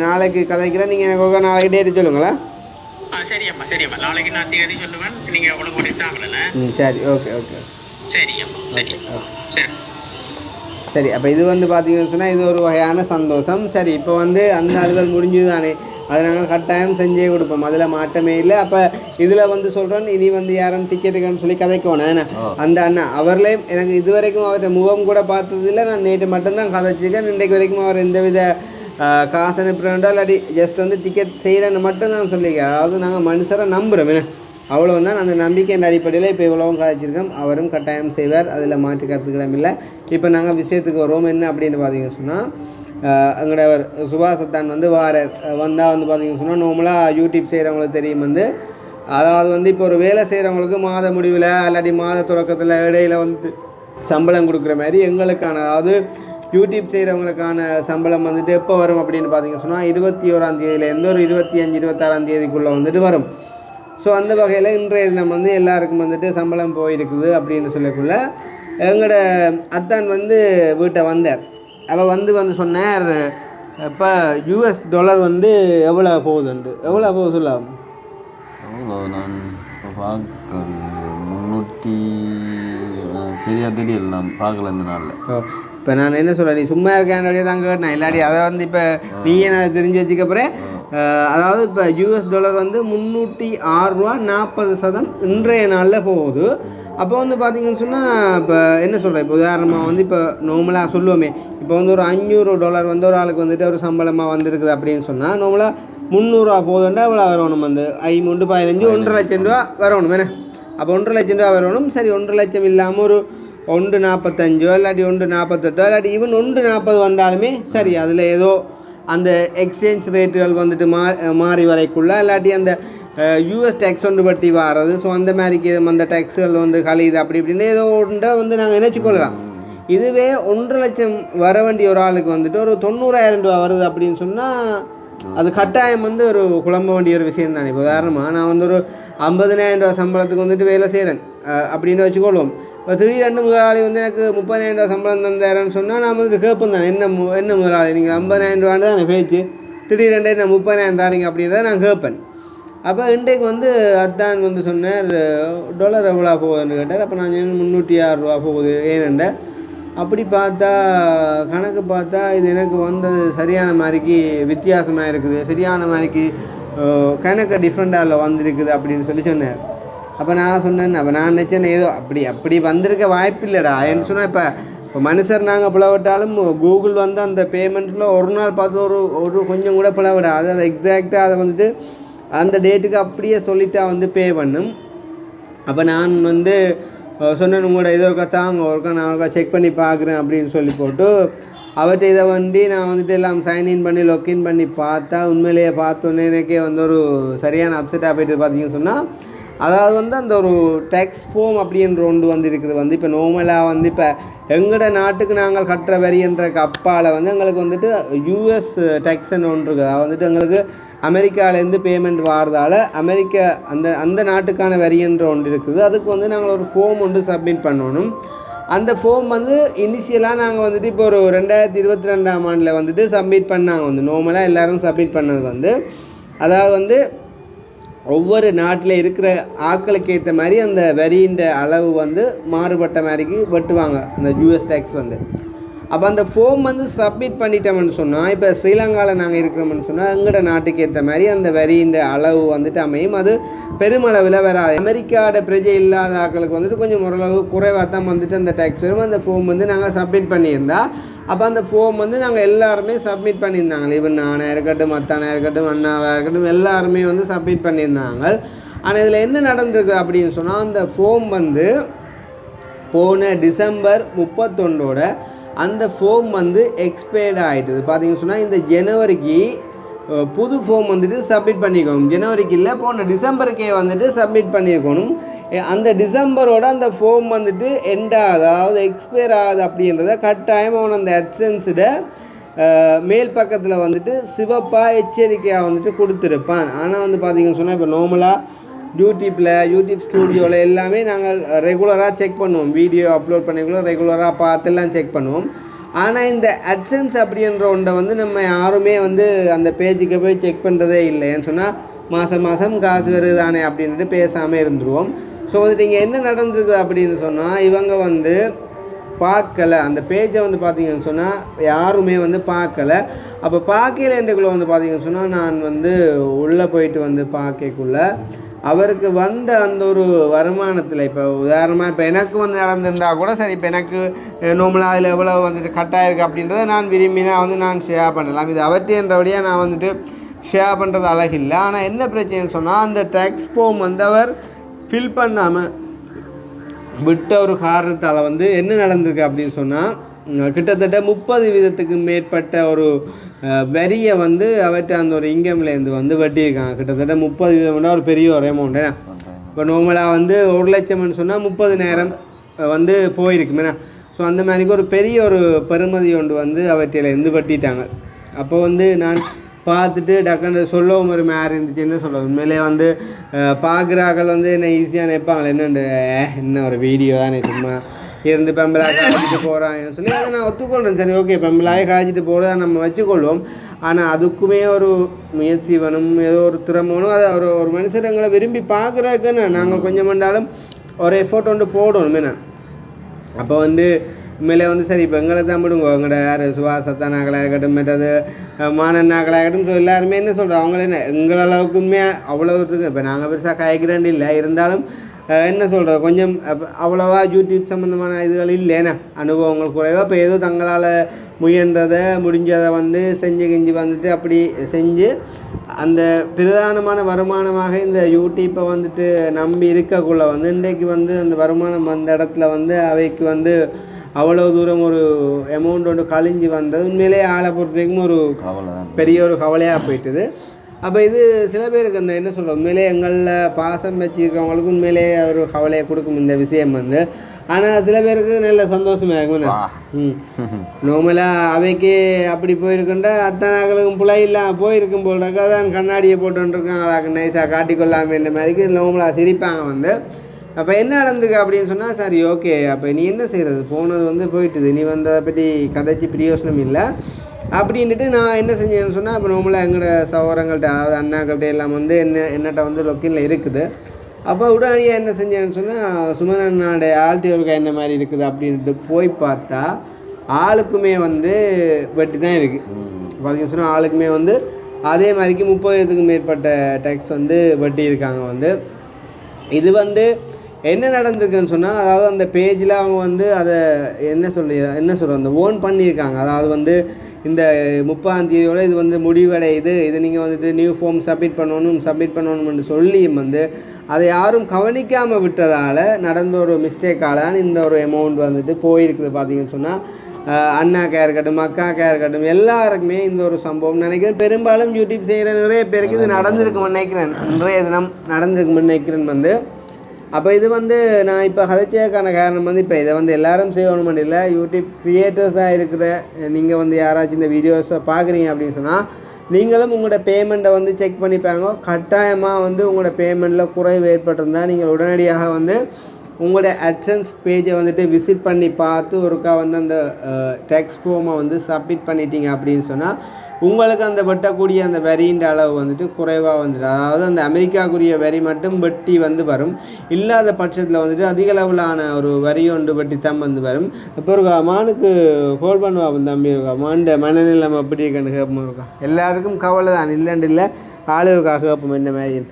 நாளைக்கு கதைக்கிறேன். நீங்கள் எனக்கு நாளைக்கு டேட்டு சொல்லுங்களேன். சரியம்மா நாளைக்கு நான் தேதி சொல்லுவேன், நீங்கள் எவ்வளோ கொடுத்தாங்களே. சரி, ஓகே. சரியம்மா சரி. சரி, அப்போ இது வந்து பார்த்தீங்கன்னு சொன்னால் இது ஒரு வகையான சந்தோஷம். சரி, இப்போ வந்து அந்த அலுவல் முடிஞ்சது தானே, அதை நாங்கள் கட்டாயம் செஞ்சே கொடுப்போம், அதில் மாற்றமே இல்லை. அப்போ இதில் வந்து சொல்கிறேன், இனி வந்து யாரும் டிக்கெட்டுக்குன்னு சொல்லி கதைக்கணும். அந்த அண்ணா அவர்களையும் எனக்கு இது வரைக்கும் அவர்கிட்ட முகம் கூட பார்த்ததில்லை. நான் நேற்று மட்டும்தான் கதைச்சிருக்கேன். இன்றைக்கு வரைக்கும் அவர் எந்தவித காசு அனுப்புகிறோண்டோ இல்லாட்டி ஜஸ்ட் வந்து டிக்கெட் செய்கிறேன்னு மட்டும்தான் சொல்லியிருக்கேன். அதாவது நாங்கள் மனுஷரை நம்புகிறோம். அவ்வளோதான். அந்த நம்பிக்கையின் அடிப்படையில் இப்போ இவ்வளவும் கதைச்சிருக்கோம். அவரும் கட்டாயம் செய்வார், அதில் மாற்று கருத்துக்கிடம் இல்லை. இப்போ நாங்கள் விஷயத்துக்கு வருவோம். என்ன அப்படின்னு பார்த்தீங்கன்னு சொன்னால் எங்களோட சுபாசத்தான் வந்து வந்தால் வந்து பார்த்தீங்கன்னு சொன்னால் நார்மலாக யூடியூப் செய்கிறவங்களுக்கு தெரியும் வந்து, அதாவது வந்து இப்போ ஒரு வேலை செய்கிறவங்களுக்கு மாத முடிவில் இல்லாட்டி மாத தொடக்கத்தில் இடையில் வந்து சம்பளம் கொடுக்குற மாதிரி எங்களுக்கான, அதாவது யூடியூப் செய்கிறவங்களுக்கான சம்பளம் வந்துட்டு எப்போ வரும் அப்படின்னு பார்த்தீங்கன்னு சொன்னால் 21ஆம் தேதியிலேருந்து ஒரு 25-26ஆம் தேதிக்குள்ளே வந்துட்டு வரும். ஸோ அந்த வகையில் இன்றைய தினம் வந்து எல்லாருக்கும் வந்துட்டு சம்பளம் போயிருக்குது அப்படின்னு சொல்லக்குள்ள எங்களோட அத்தான் வந்து வீட்டை வந்தார். அப்போ வந்து சொன்னார், இப்போ US டாலர் வந்து எவ்வளோ போகுதுண்டு, எவ்வளோ போகுது சொல்லலாம்? நான் பார்க்க 300 சரியாக தெரியல, நான் பார்க்கல இந்த நாளில். இப்போ நான் என்ன சொல்கிறேன், நீ சும்மா இருக்காண்டே தான் கேட்டேன், இல்லாட்டி அதை வந்து இப்போ நீயே நான் தெரிஞ்சு வச்சுக்கப்புறேன். அதாவது இப்போ US டாலர் வந்து 306.40 சதம் இன்றைய நாளில் போகுது. அப்போ வந்து பார்த்தீங்கன்னு சொன்னால் இப்போ என்ன சொல்கிறேன், இப்போ உதாரணமாக வந்து இப்போ நார்மலாக சொல்லுவோமே, இப்போ வந்து ஒரு $500 வந்து ஒரு ஆளுக்கு வந்துட்டு ஒரு சம்பளமாக வந்திருக்குது அப்படின்னு சொன்னால் நார்மலாக 300 போதுண்டா இவ்வளோ வரணும், வந்து 5 15 1.5 லட்சம் ரூபா வரணும். அப்போ 1.5 லட்சம் ரூபா வரணும். சரி, 1.5 லட்சம் இல்லாமல் ஒரு 1.45 இல்லாட்டி 1.48 இல்லாட்டி ஈவன் 1.40 வந்தாலுமே சரி, அதில் ஏதோ அந்த எக்ஸ்சேஞ்ச் ரேட்டுகள் வந்துட்டு மாறி வரைக்குள்ள இல்லாட்டி அந்த யூஎஸ் டேக்ஸ் ஒன்று பட்டி வாரது. ஸோ அந்த மாதிரிக்கு அந்த டேக்ஸுகள் வந்து கழியுது அப்படி இப்படின்னு ஏதோ ஒன்றை வந்து நாங்கள் நினச்சிக்கொள்ளலாம். இதுவே 1.5 லட்சம் வர வேண்டிய ஒரு ஆளுக்கு வந்துட்டு ஒரு 90,000 ரூபா வருது அப்படின்னு சொன்னால் அது கட்டாயம் வந்து ஒரு குழம்ப வேண்டிய ஒரு விஷயம் தானே. இப்போ உதாரணமாக நான் வந்து ஒரு 50,000 ரூபா சம்பளத்துக்கு வந்துட்டு வேலை செய்கிறேன் அப்படின்னு வச்சுக்கொள்வோம். இப்போ திடீரெண்டு முதலாளி வந்து எனக்கு 30,000 ரூபா சம்பளம் தந்தாருன்னு சொன்னால் நான் வந்து கேட்பேன் தான், என்ன முதலாளி நீங்கள் 50,000 ரூபான்னு தான் பேச்சு, திடீரெண்டு என்ன 30,000 தாரீங்க அப்படின்றத நான் கேட்பேன். அப்போ இன்றைக்கு வந்து அதான் வந்து சொன்னார் டாலர் எவ்வளோ போகுதுன்னு கேட்டார். அப்போ நான் 306 ரூபா போகுது ஏனெண்ட அப்படி பார்த்தா கணக்கு பார்த்தா இது எனக்கு வந்தது சரியான மாதிரிக்கு வித்தியாசமாக இருக்குது, சரியான மாதிரிக்கு கணக்கு டிஃப்ரெண்ட்டாக வந்திருக்குது அப்படின்னு சொன்னார். அப்போ நான் சொன்னேன், அப்போ நான் நினச்சேன் ஏதோ அப்படி வந்திருக்க வாய்ப்பு இல்லைடா ஏன்னு சொன்னால் இப்போ மனுஷர் நாங்கள் பிளவிட்டாலும் கூகுள் வந்து அந்த பேமெண்ட்டில் ஒரு நாள் பார்த்து ஒரு கொஞ்சம் கூட பிளவிடாது. அதை எக்ஸாக்டாக அதை வந்துட்டு அந்த டேட்டுக்கு அப்படியே சொல்லிட்டா வந்து பே பண்ணும். அப்போ நான் வந்து சொன்னேன் உங்களோட இதை ஒருக்கா தாங்க ஒருக்கா நான் ஒருக்கா செக் பண்ணி பார்க்குறேன் அப்படின்னு சொல்லி போட்டு அவர்கிட்ட இதை வந்து நான் வந்துட்டு எல்லாம் சைன்இன் பண்ணி லொக்கின் பண்ணி பார்த்தா உண்மையிலேயே பார்த்தோன்னே எனக்கே வந்து ஒரு சரியான அப்செட்டாக போய்ட்டு பார்த்தீங்கன்னு சொன்னால் அதாவது வந்து அந்த ஒரு டேக்ஸ் ஃபோம் அப்படின்ற ஒன்று வந்து இருக்குது வந்து இப்போ நார்மலாக வந்து இப்போ எங்களோட நாட்டுக்கு நாங்கள் கட்டுற வரின்ற அப்பால் வந்து எங்களுக்கு வந்துட்டு யூஎஸ் டேக்ஸ்ன்னு ஒன்று இருக்குது. அது வந்துட்டு எங்களுக்கு அமெரிக்காவிலேருந்து பேமெண்ட் வாரதால் அமெரிக்கா அந்த நாட்டுக்கான வரின்ற ஒன்று இருக்குது. அதுக்கு வந்து நாங்கள் ஒரு ஃபோம் ஒன்று சப்மிட் பண்ணணும். அந்த ஃபோம் வந்து இனிஷியலாக நாங்கள் வந்துட்டு இப்போ ஒரு 2022ஆம் ஆண்டில் வந்துட்டு சப்மிட் பண்ணாங்க வந்து நார்மலாக எல்லோரும் சப்மிட் பண்ணது வந்து அதாவது வந்து ஒவ்வொரு நாட்டில் இருக்கிற ஆட்களுக்கு ஏற்ற மாதிரி அந்த வரியின் அளவு வந்து மாறுபட்ட மாதிரிக்கு வெட்டுவாங்க அந்த யூஎஸ் டேக்ஸ் வந்து. அப்போ அந்த ஃபோம் வந்து சப்மிட் பண்ணிட்டோம்னு சொன்னால் இப்போ ஸ்ரீலங்காவில் நாங்கள் இருக்கிறோம்னு சொன்னால் எங்களோட நாட்டுக்கு ஏற்ற மாதிரி அந்த வரியின் அளவு வந்துட்டு அமையும். அது பெருமளவில் வராது. அமெரிக்காவோட பிரஜை இல்லாத ஆட்களுக்கு வந்துட்டு கொஞ்சம் ஓரளவு குறைவாக தான் வந்துட்டு அந்த டேக்ஸ் வரும். அந்த ஃபோம் வந்து நாங்கள் சப்மிட் பண்ணியிருந்தா அப்போ அந்த ஃபோம் வந்து நாங்கள் எல்லாருமே சப்மிட் பண்ணியிருந்தாங்க. ஈவன் நானாக இருக்கட்டும் மத்தானாக இருக்கட்டும் அண்ணாவாக இருக்கட்டும் எல்லாருமே வந்து சப்மிட் பண்ணியிருந்தாங்க. ஆனால் இதில் என்ன நடந்திருக்கு அப்படின்னு சொன்னால் அந்த ஃபோம் வந்து போன டிசம்பர் 31ஓட அந்த ஃபோம் வந்து எக்ஸ்பயர்ட் ஆகிட்டுது. பார்த்தீங்கன்னு சொன்னால் இந்த ஜனவரிக்கு புது ஃபோம் வந்துட்டு சப்மிட் பண்ணிக்கணும். ஜனவரிக்கு இல்லை போன டிசம்பருக்கே வந்துட்டு சப்மிட் பண்ணியிருக்கணும். அந்த டிசம்பரோட அந்த ஃபோம் வந்துட்டு அதாவது எக்ஸ்பயர் ஆகுது அப்படின்றத கட்டாயம் அவன் அந்த AdSense மேல் பக்கத்தில் வந்துட்டு சிவப்பாக எச்சரிக்கையாக வந்துட்டு கொடுத்துருப்பான். ஆனால் வந்து பார்த்தீங்கன்னு சொன்னால் இப்போ நார்மலாக யூடியூப் ஸ்டூடியோவில் எல்லாமே நாங்கள் ரெகுலராக செக் பண்ணுவோம். வீடியோ அப்லோட் பண்ணிக்குள்ள ரெகுலராக பார்த்துலாம் செக் பண்ணுவோம். ஆனால் இந்த AdSense அப்படின்ற ஒன்றை வந்து நம்ம யாருமே வந்து அந்த பேஜுக்கு போய் செக் பண்ணுறதே இல்லை. ஏன்னு சொன்னால் மாதம் காசு வருதானே அப்படின்ட்டு பேசாமல் இருந்துருவோம். ஸோ வந்துட்டு இங்கே என்ன நடந்திருக்கு அப்படின்னு சொன்னால் இவங்க வந்து பார்க்கலை அந்த பேஜை வந்து பார்த்தீங்கன்னு சொன்னால் யாருமே வந்து பார்க்கலை. அப்போ பார்க்கலன்றக்குள்ளே வந்து பார்த்தீங்கன்னு சொன்னால் நான் வந்து உள்ளே போயிட்டு வந்து பார்க்கக்குள்ளே அவருக்கு வந்த அந்த ஒரு வருமானத்தில் இப்போ உதாரணமாக இப்போ எனக்கு வந்து நடந்திருந்தால் கூட சரி இப்போ எனக்கு நார்மலாக அதில் எவ்வளோ வந்துட்டு கட்டாயிருக்கு அப்படின்றத நான் விரும்பினா வந்து நான் ஷேர் பண்ணலாம். இது அவற்றின்றபடியாக நான் வந்துட்டு ஷேர் பண்ணுறது அழகில்லை. ஆனால் என்ன பிரச்சனைன்னு சொன்னால் அந்த டேக்ஸ் ஃபார்ம் வந்து அவர் ஃபில் பண்ணாமல் விட்ட ஒரு காரணத்தால் வந்து என்ன நடந்திருக்கு அப்படின்னு சொன்னால் கிட்டத்தட்ட 30% மேற்பட்ட ஒரு வரியை வந்து அவர்கிட்ட அந்த ஒரு இன்கம்லேருந்து வந்து வெட்டியிருக்காங்க. கிட்டத்தட்ட 30% ஒரு பெரிய ஒரு அமௌண்ட். ஏன்னா இப்போ நார்மலாக வந்து 1 லட்சம்னு சொன்னால் 30,000 வந்து போயிருக்குமேண்ணா. ஸோ அந்த மாதிரிக்கு ஒரு பெரிய ஒரு பெறுமதி ஒன்று வந்து அவர்கிட்டலேருந்து வெட்டிட்டாங்க. அப்போ வந்து நான் பார்த்துட்டு டக்குன்னு சொல்லவும் ஒரு மாதிரி இருந்துச்சு. என்ன சொல்ல உண்மையிலே வந்து பார்க்குறாக்கள் வந்து என்ன ஈஸியாக நினைப்பாங்களே என்ன ஒரு வீடியோ தானே சும்மா இருந்து பெம்பலாக காய்ச்சிட்டு போகிறான்னு சொல்லி அதை நான் ஒத்துக்கொள்கிறேன். சரி ஓகே பெம்பலாக காய்ச்சிட்டு போகிறத நம்ம வச்சுக்கொள்வோம். ஆனால் அதுக்குமே ஒரு முயற்சி வேணும், ஏதோ ஒரு திறமணும். அதை ஒரு மனுஷர் எங்களை விரும்பி பார்க்குறதுக்குன்னு நாங்கள் கொஞ்சம் பண்ணாலும் ஒரு எஃபோர்ட் ஒன்று போடணும். என்ன அப்போ வந்து உண்மையிலே வந்து சரி இப்போ எங்களை தான் விடுங்க எங்களோட யார் சுவாசத்தானாக்களாக இருக்கட்டும் மற்றது மானண்ணாக்களாக இருக்கட்டும். ஸோ எல்லாருமே என்ன சொல்கிறோம் அவங்களே என்ன எங்கள் அளவுக்கு உண்மையாக அவ்வளோத்துக்கு இப்போ நாங்கள் பெருசாக காய்க்கிறேன் இல்லை இருந்தாலும் என்ன சொல்கிறது கொஞ்சம் அவ்வளோவா யூடியூப் சம்மந்தமான இதுகள் இல்லைன்னா அனுபவங்கள் குறைவாக இப்போ ஏதோ தங்களால் முயன்றதை முடிஞ்சதை வந்து செஞ்சு வந்துட்டு அப்படி செஞ்சு அந்த பிரதானமான வருமானமாக இந்த யூடியூப்பை வந்துட்டு நம்பி இருக்கக்குள்ள வந்து இன்றைக்கு வந்து அந்த வருமானம் அந்த இடத்துல வந்து அவைக்கு வந்து அவ்வளோ தூரம் ஒரு அமௌண்ட் ஒன்று கழிஞ்சு வந்தது உண்மையிலே ஆளை பொறுத்த வரைக்கும் ஒரு பெரிய ஒரு கவலையாக போயிட்டுது. அப்போ இது சில பேருக்கு அந்த என்ன சொல்கிறோம் உண்மையிலே எங்களில் பாசம் வச்சுருக்கிறவங்களுக்கு உண்மையிலே ஒரு கவலையை கொடுக்கும் இந்த விஷயம் வந்து. ஆனால் சில பேருக்கு நல்ல சந்தோஷமாக இருக்கும். நார்மலாக அவைக்கு அப்படி போயிருக்குண்டா அத்தனாக்களுக்கும் பிள்ளைலாம் போயிருக்கும் போலக்கா தான் கண்ணாடியை போட்டுருக்காங்க நைஸாக காட்டிக்கொள்ளாமல் இந்த மாதிரிக்கு நார்மலாக சிரிப்பாங்க வந்து. அப்போ என்ன நடந்துக்கு அப்படின்னு சொன்னால் சரி ஓகே அப்போ நீ என்ன செய்கிறது போனது வந்து போயிட்டுது நீ வந்து அதை பற்றி கதைச்சி பிரயோசனம் இல்லை அப்படின்ட்டு நான் என்ன செஞ்சேன்னு சொன்னால் இப்போ நார்மலாக எங்களோட சகோதரங்கள்ட்ட அதாவது அண்ணாக்கள்கிட்ட எல்லாம் வந்து என்னட்ட வந்து லொக்கினில் இருக்குது. அப்போ உடனடியாக என்ன செஞ்சேன்னு சொன்னால் சுமனண்ணாடைய ஆல்டியோருக்கு என்ன மாதிரி இருக்குது அப்படின்ட்டு போய் பார்த்தா ஆளுக்குமே வந்து வெட்டி தான் இருக்குது. பார்த்தீங்கன்னு சொன்னால் ஆளுக்குமே வந்து அதே மாதிரிக்கு 30க்கும் மேற்பட்ட டேக்ஸ் வந்து வெட்டி இருக்காங்க வந்து. இது வந்து என்ன நடந்திருக்குன்னு சொன்னால் அதாவது அந்த பேஜில் அவங்க வந்து அதை என்ன சொல்கிறோம் அந்த ஓன் பண்ணியிருக்காங்க. அதாவது வந்து இந்த 30ஆம் தேதியோட இது வந்து முடிவடையுது இது நீங்கள் வந்துட்டு நியூ ஃபார்ம் சப்மிட் பண்ணணும்னு சொல்லியும் வந்து அதை யாரும் கவனிக்காமல் விட்டதால் நடந்த ஒரு மிஸ்டேக்கால் இந்த ஒரு அமௌண்ட் வந்துட்டு போயிருக்குது. பார்த்தீங்கன்னு சொன்னால் அண்ணாக்கா இருக்கட்டும் அக்காக்கா இருக்கட்டும் எல்லாருக்குமே இந்த ஒரு சம்பவம் நினைக்கிறேன். பெரும்பாலும் யூடியூப் செய்கிற நிறைய பேருக்கு இது நடந்திருக்குன்னு நினைக்கிறேன். இன்றைய தினம் நடந்திருக்குன்னு நினைக்கிறேன் வந்து. அப்போ இது வந்து நான் இப்போ கதைச்சதுக்கான காரணம் வந்து இப்போ இதை வந்து எல்லோரும் செய்யணும் இல்லை யூடியூப் க்ரியேட்டர்ஸாக இருக்கிற நீங்கள் வந்து யாராச்சும் இந்த வீடியோஸை பார்க்குறீங்க அப்படின்னு சொன்னால் நீங்களும் உங்களோட பேமெண்ட்டை வந்து செக் பண்ணி பாருங்க. கட்டாயமாக வந்து உங்களோட பேமெண்ட்டில் குறைவு ஏற்பட்டிருந்தால் நீங்கள் உடனடியாக வந்து உங்களோட AdSense பேஜை வந்துட்டு விசிட் பண்ணி பார்த்து ஒருக்கா வந்து அந்த டேக்ஸ் ஃபார்மை வந்து சப்மிட் பண்ணிட்டீங்க அப்படின்னு சொன்னால் உங்களுக்கு அந்த வெட்டக்கூடிய அந்த வரின்ற அளவு வந்துட்டு குறைவாக வந்துடும். அதாவது அந்த அமெரிக்காக்குரிய வரி மட்டும் வெட்டி வந்து வரும். இல்லாத பட்சத்தில் வந்துட்டு அதிக அளவிலான ஒரு வரி ஒன்று வெட்டி தான் வந்து வரும். இப்போ இருக்கா மானுக்கு ஹோல்ட் பண்ணுவா தம்பி இருக்கா மாண்ட மனநிலை எப்படி இருக்குன்னு கேட்போம் இருக்கா எல்லாருக்கும் கவலை தான் இல்லைன்னு இல்லை ஆளுக்காக கேட்போம் இந்த மாதிரி.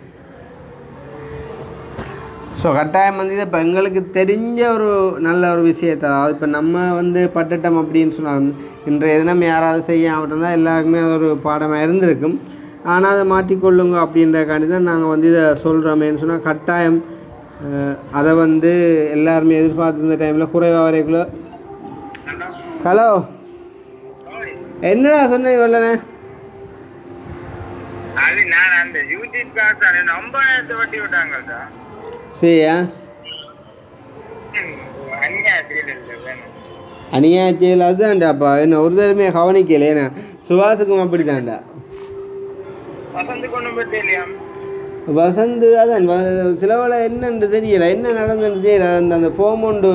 ஸோ கட்டாயம் வந்து இது இப்போ எங்களுக்கு தெரிஞ்ச ஒரு நல்ல ஒரு விஷயத்தை அதாவது இப்போ நம்ம வந்து பட்டுட்டோம் அப்படின்னு சொன்னால் இன்றைய தினம் யாராவது செய்ய இருந்தால் எல்லாருக்குமே அது ஒரு பாடமாக இருந்திருக்கும். ஆனால் அதை மாற்றிக்கொள்ளுங்க அப்படின்றக்காண்டி தான் நாங்கள் வந்து இதை சொல்கிறோமேன்னு சொன்னால் கட்டாயம் அதை வந்து எல்லாருமே எதிர்பார்த்துருந்த டைமில் குறைவாக வரைக்குள்ள. ஹலோ என்னடா சொன்னேன் இவ்வளோண்ணே சரியா அநியாயத்தில் அதுதான்டாப்பா என்ன ஒரு தடவை கவனிக்கல ஏன்னா சுபாஷுக்கும் அப்படி தான்டா வசந்து அதான் சிலவளை என்னன்னு தெரியல என்ன நடந்துன்னு தெரியல அந்த ஃபோம் ஒன்று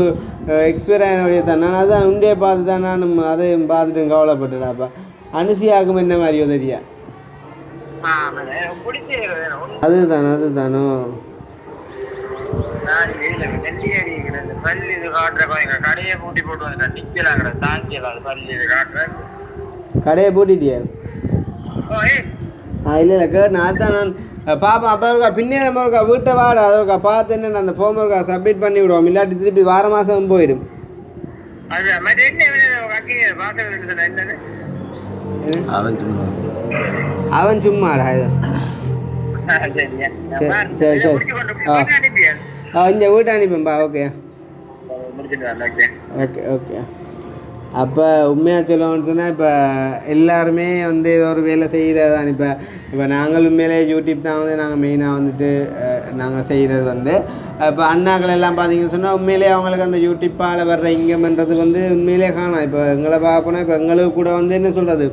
எக்ஸ்பயர் ஆகினோடைய தான் நான் அதான் உண்டே பார்த்து தான் நான் அதையும் பார்த்துட்டு கவலைப்பட்டுடாப்பா. அனுசியாக்கும் என்ன மாதிரியோ தெரியா அதுதானோ கடையை பூட்டிட்டியா? இல்லை இல்லை கேட்டேன் அதுதான் நான் பாப்பா அப்போ இருக்கா பின்னே நம்ம இருக்கா வீட்டை வாடா அது இருக்கா பார்த்து என்ன அந்த ஃபார்ம் இருக்கா சப்மிட் பண்ணி விடுவோம் இல்லாட்டி திருப்பி வார மாதம் போயிடும். அவன் சும்மாடா இது சரி சரி இந்த வீட்டை அனுப்பிப்பா. Okay okay okay. அப்போ உண்மையாக சொல்லணும்னு சொன்னால் இப்போ எல்லாருமே வந்து ஏதோ ஒரு வேலை செய்கிறதான். இப்போ நாங்கள் உண்மையிலே யூடியூப் தான் வந்து நாங்கள் மெயினாக வந்துட்டு நாங்கள் செய்கிறது வந்து இப்போ அண்ணாக்கள் எல்லாம் பார்த்தீங்கன்னு சொன்னால் உண்மையிலே அவங்களுக்கு அந்த யூடியூப்பால் வர்ற இங்கம்ன்றது வந்து உண்மையிலே காணும். இப்போ எங்களை பார்ப்போன்னா இப்போ எங்களுக்கு கூட வந்து என்ன சொல்கிறது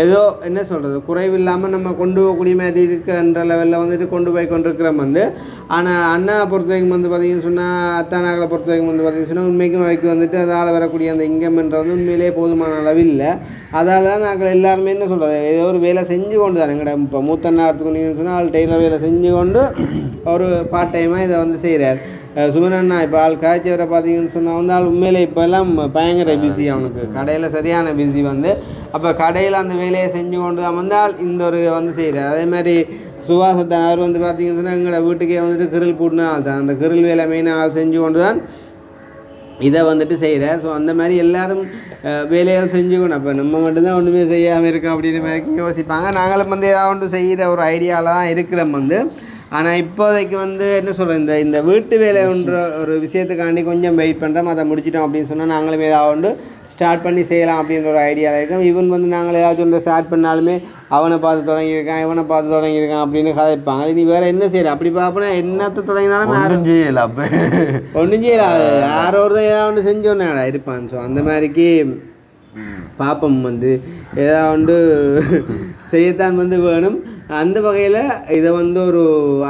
ஏதோ என்ன சொல்கிறது குறைவில்லாமல் நம்ம கொண்டு போகக்கூடிய மாதிரி இருக்குன்ற லெவலில் வந்துட்டு கொண்டு போய் கொண்டிருக்கிறோம் வந்து. ஆனால் அண்ணா பொறுத்த வரைக்கும் வந்து பார்த்திங்கன்னு சொன்னால் அத்தானாக்களை பொறுத்த வரைக்கும் வந்து பார்த்திங்கன்னு சொன்னால் உண்மைக்கும் அவைக்கு வந்துட்டு அதால் வரக்கூடிய அந்த இங்கம்ன்றது வந்து உண்மையிலே போதுமான அளவில் இல்லை. அதால் தான் நாங்கள் எல்லாருமே என்ன சொல்கிறது ஏதோ ஒரு வேலை செஞ்சு கொண்டு தான் எங்கள்ட இப்போ மூத்தண்ணா எடுத்துக்கொண்டீங்கன்னு சொன்னால் ஆள் டெய்லர் வேலை செஞ்சு கொண்டு ஒரு பார்ட் டைமாக இதை வந்து செய்கிறார். சுமனண்ணா இப்போ ஆள் காய்ச்சவரை பார்த்தீங்கன்னு சொன்னால் வந்து ஆள் உண்மையிலே இப்போ எல்லாம் பயங்கர பிஸி அவனுக்கு கடையில் சரியான பிஸி வந்து. அப்போ கடையில் அந்த வேலையை செஞ்சு கொண்டு தான் வந்தால் இந்த ஒரு இதை வந்து செய்கிறார். அதே மாதிரி சுபாஷத்தான் அவர் வந்து பார்த்திங்கன்னு சொன்னால் எங்களோட வீட்டுக்கே வந்துட்டு கிரில் பூட்டின ஆள் தான் அந்த கிரில் வேலை மெயினாக ஆள் செஞ்சு கொண்டு தான் இதை வந்துட்டு செய்கிறார். ஸோ அந்த மாதிரி எல்லோரும் வேலைகள் செஞ்சுக்கணும். அப்போ நம்ம மட்டும்தான் ஒன்றுமே செய்யாமல் இருக்கோம் அப்படின்ற மாதிரி யோசிப்பாங்க. நாங்களும் வந்து ஏதாவது ஒன்று செய்கிற ஒரு ஐடியாவில் தான் இருக்கிறோம் வந்து. ஆனால் இப்போதைக்கு வந்து என்ன சொல்கிறேன் இந்த வீட்டு வேலைன்ற ஒரு விஷயத்துக்காண்டி கொஞ்சம் வெயிட் பண்ணுறோம். அதை முடிச்சிட்டோம் அப்படின்னு சொன்னால் நாங்களும் ஏதாவது ஒன்று ஸ்டார்ட் பண்ணி செய்யலாம் அப்படின்ற ஒரு ஐடியாவில் இருக்கும். ஈவன் வந்து நாங்கள் ஏதாச்சும் ஒன்று ஸ்டார்ட் பண்ணாலுமே அவனை பார்த்து தொடங்கியிருக்கான் இவனை பார்த்து தொடங்கியிருக்கான் அப்படின்னு கதைப்பாங்க. நீ வேறு என்ன செய்யற அப்படி பார்ப்போன்னா என்னத்தை தொடங்கினாலும் ஒன்றும் செய்யல அப்போ ஒன்றும் செய்யலாது யாரோ ஒரு தான் ஏதாவது ஒன்று செஞ்சோன்னேடா இருப்பான். ஸோ அந்த மாதிரிக்கு பாப்பம் வந்து ஏதாவது செய்யத்தான் வந்து வேணும். அந்த வகையில் இதை வந்து ஒரு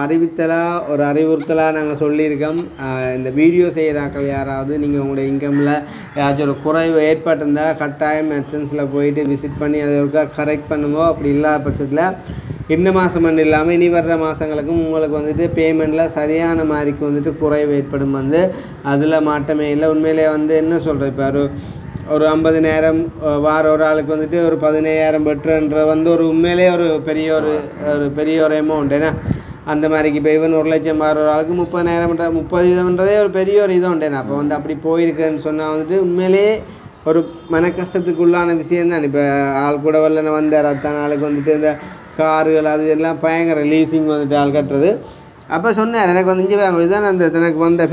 அறிவித்தலாக ஒரு அறிவுறுத்தலாக நாங்கள் சொல்லியிருக்கோம். இந்த வீடியோ செய்கிறாக்கள் யாராவது நீங்கள் உங்களுடைய இன்கமில் ஏதாச்சும் ஒரு குறைவு ஏற்பட்டிருந்தால் கட்டாயம் மெர்ச்சன்ஸில் போயிட்டு விசிட் பண்ணி அதை ஒருக்கா கரெக்ட் பண்ணுங்க. அப்படி இல்லாத பட்சத்தில் இந்த மாதம் மட்டும் இல்லாமல் இனி வர்ற மாதங்களுக்கும் உங்களுக்கு வந்துட்டு பேமெண்ட்டில் சரியான மாதிரிக்கு வந்துட்டு குறைவு ஏற்படும். வந்து அதில் மாற்றமே இல்லை. உண்மையிலே வந்து என்ன சொல்கிறேன், இப்போ ஒரு 50,000 வார ஒரு ஆளுக்கு வந்துட்டு ஒரு 17,000 பெற்றுன்ற வந்து ஒரு உண்மையிலே ஒரு பெரிய ஒரு அமௌண்ட். ஏன்னா அந்த மாதிரிக்கு இப்போ ஈவன் 1,00,000 வார ஒரு ஆளுக்கு 30,000 ஒரு பெரிய ஒரு இது உண்டேனா. அப்போ வந்து அப்படி போயிருக்குன்னு சொன்னால் வந்துட்டு உண்மையிலே ஒரு மன கஷ்டத்துக்குள்ளான விஷயந்தான். இப்போ ஆள் கூட வரலன்னு வந்தார் அத்தனை ஆளுக்கு வந்துட்டு இந்த கார்கள் அது எல்லாம் பயங்கர லீசிங் வந்துட்டு ஆள் கட்டுறது. அப்போ சொன்னார் எனக்கு வந்து இதுதான் அந்த எனக்கு வந்த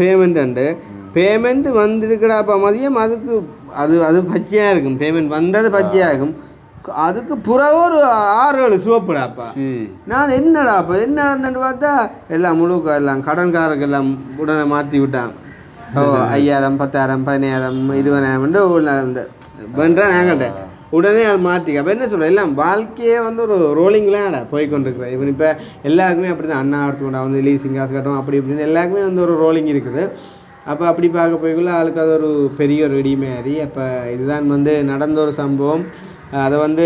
பேமெண்ட் வந்துருக்குடாப்பா மதியம் அதுக்கு அது பச்சையாக இருக்கும். பேமெண்ட் வந்தது பச்சையாக இருக்கும். அதுக்கு பிறகு ஒரு 6-7 சிவப்புடாப்பா. நான் என்னடாப்பா என்ன நடந்துட்டு பார்த்தா எல்லாம் முழுக்க எல்லாம் கடன்காரருக்கு எல்லாம் உடனே மாற்றி விட்டான். 5,000 10,000 15,000 20,000 இந்த பண்ணுறேன் நாங்கள்கிட்ட உடனே அது மாற்றிக்க. அப்போ என்ன சொல்கிறேன் எல்லாம் வாழ்க்கையே வந்து ஒரு ரோலிங்லாம் போய்கொண்டிருக்குறேன். இவன் இப்போ எல்லாருக்குமே அப்படி தான் அண்ணா எடுத்துக்கொண்டா வந்து லீசிங் காசு கட்டணும் அப்படி இப்படின்னு எல்லாருக்குமே வந்து ஒரு ரோலிங் இருக்குது. அப்போ அப்படி பார்க்க போய்க்குள்ள ஆளுக்கு அது ஒரு பெரிய ஒரு இடிமாரி. அப்போ இதுதான் வந்து நடந்த ஒரு சம்பவம். அதை வந்து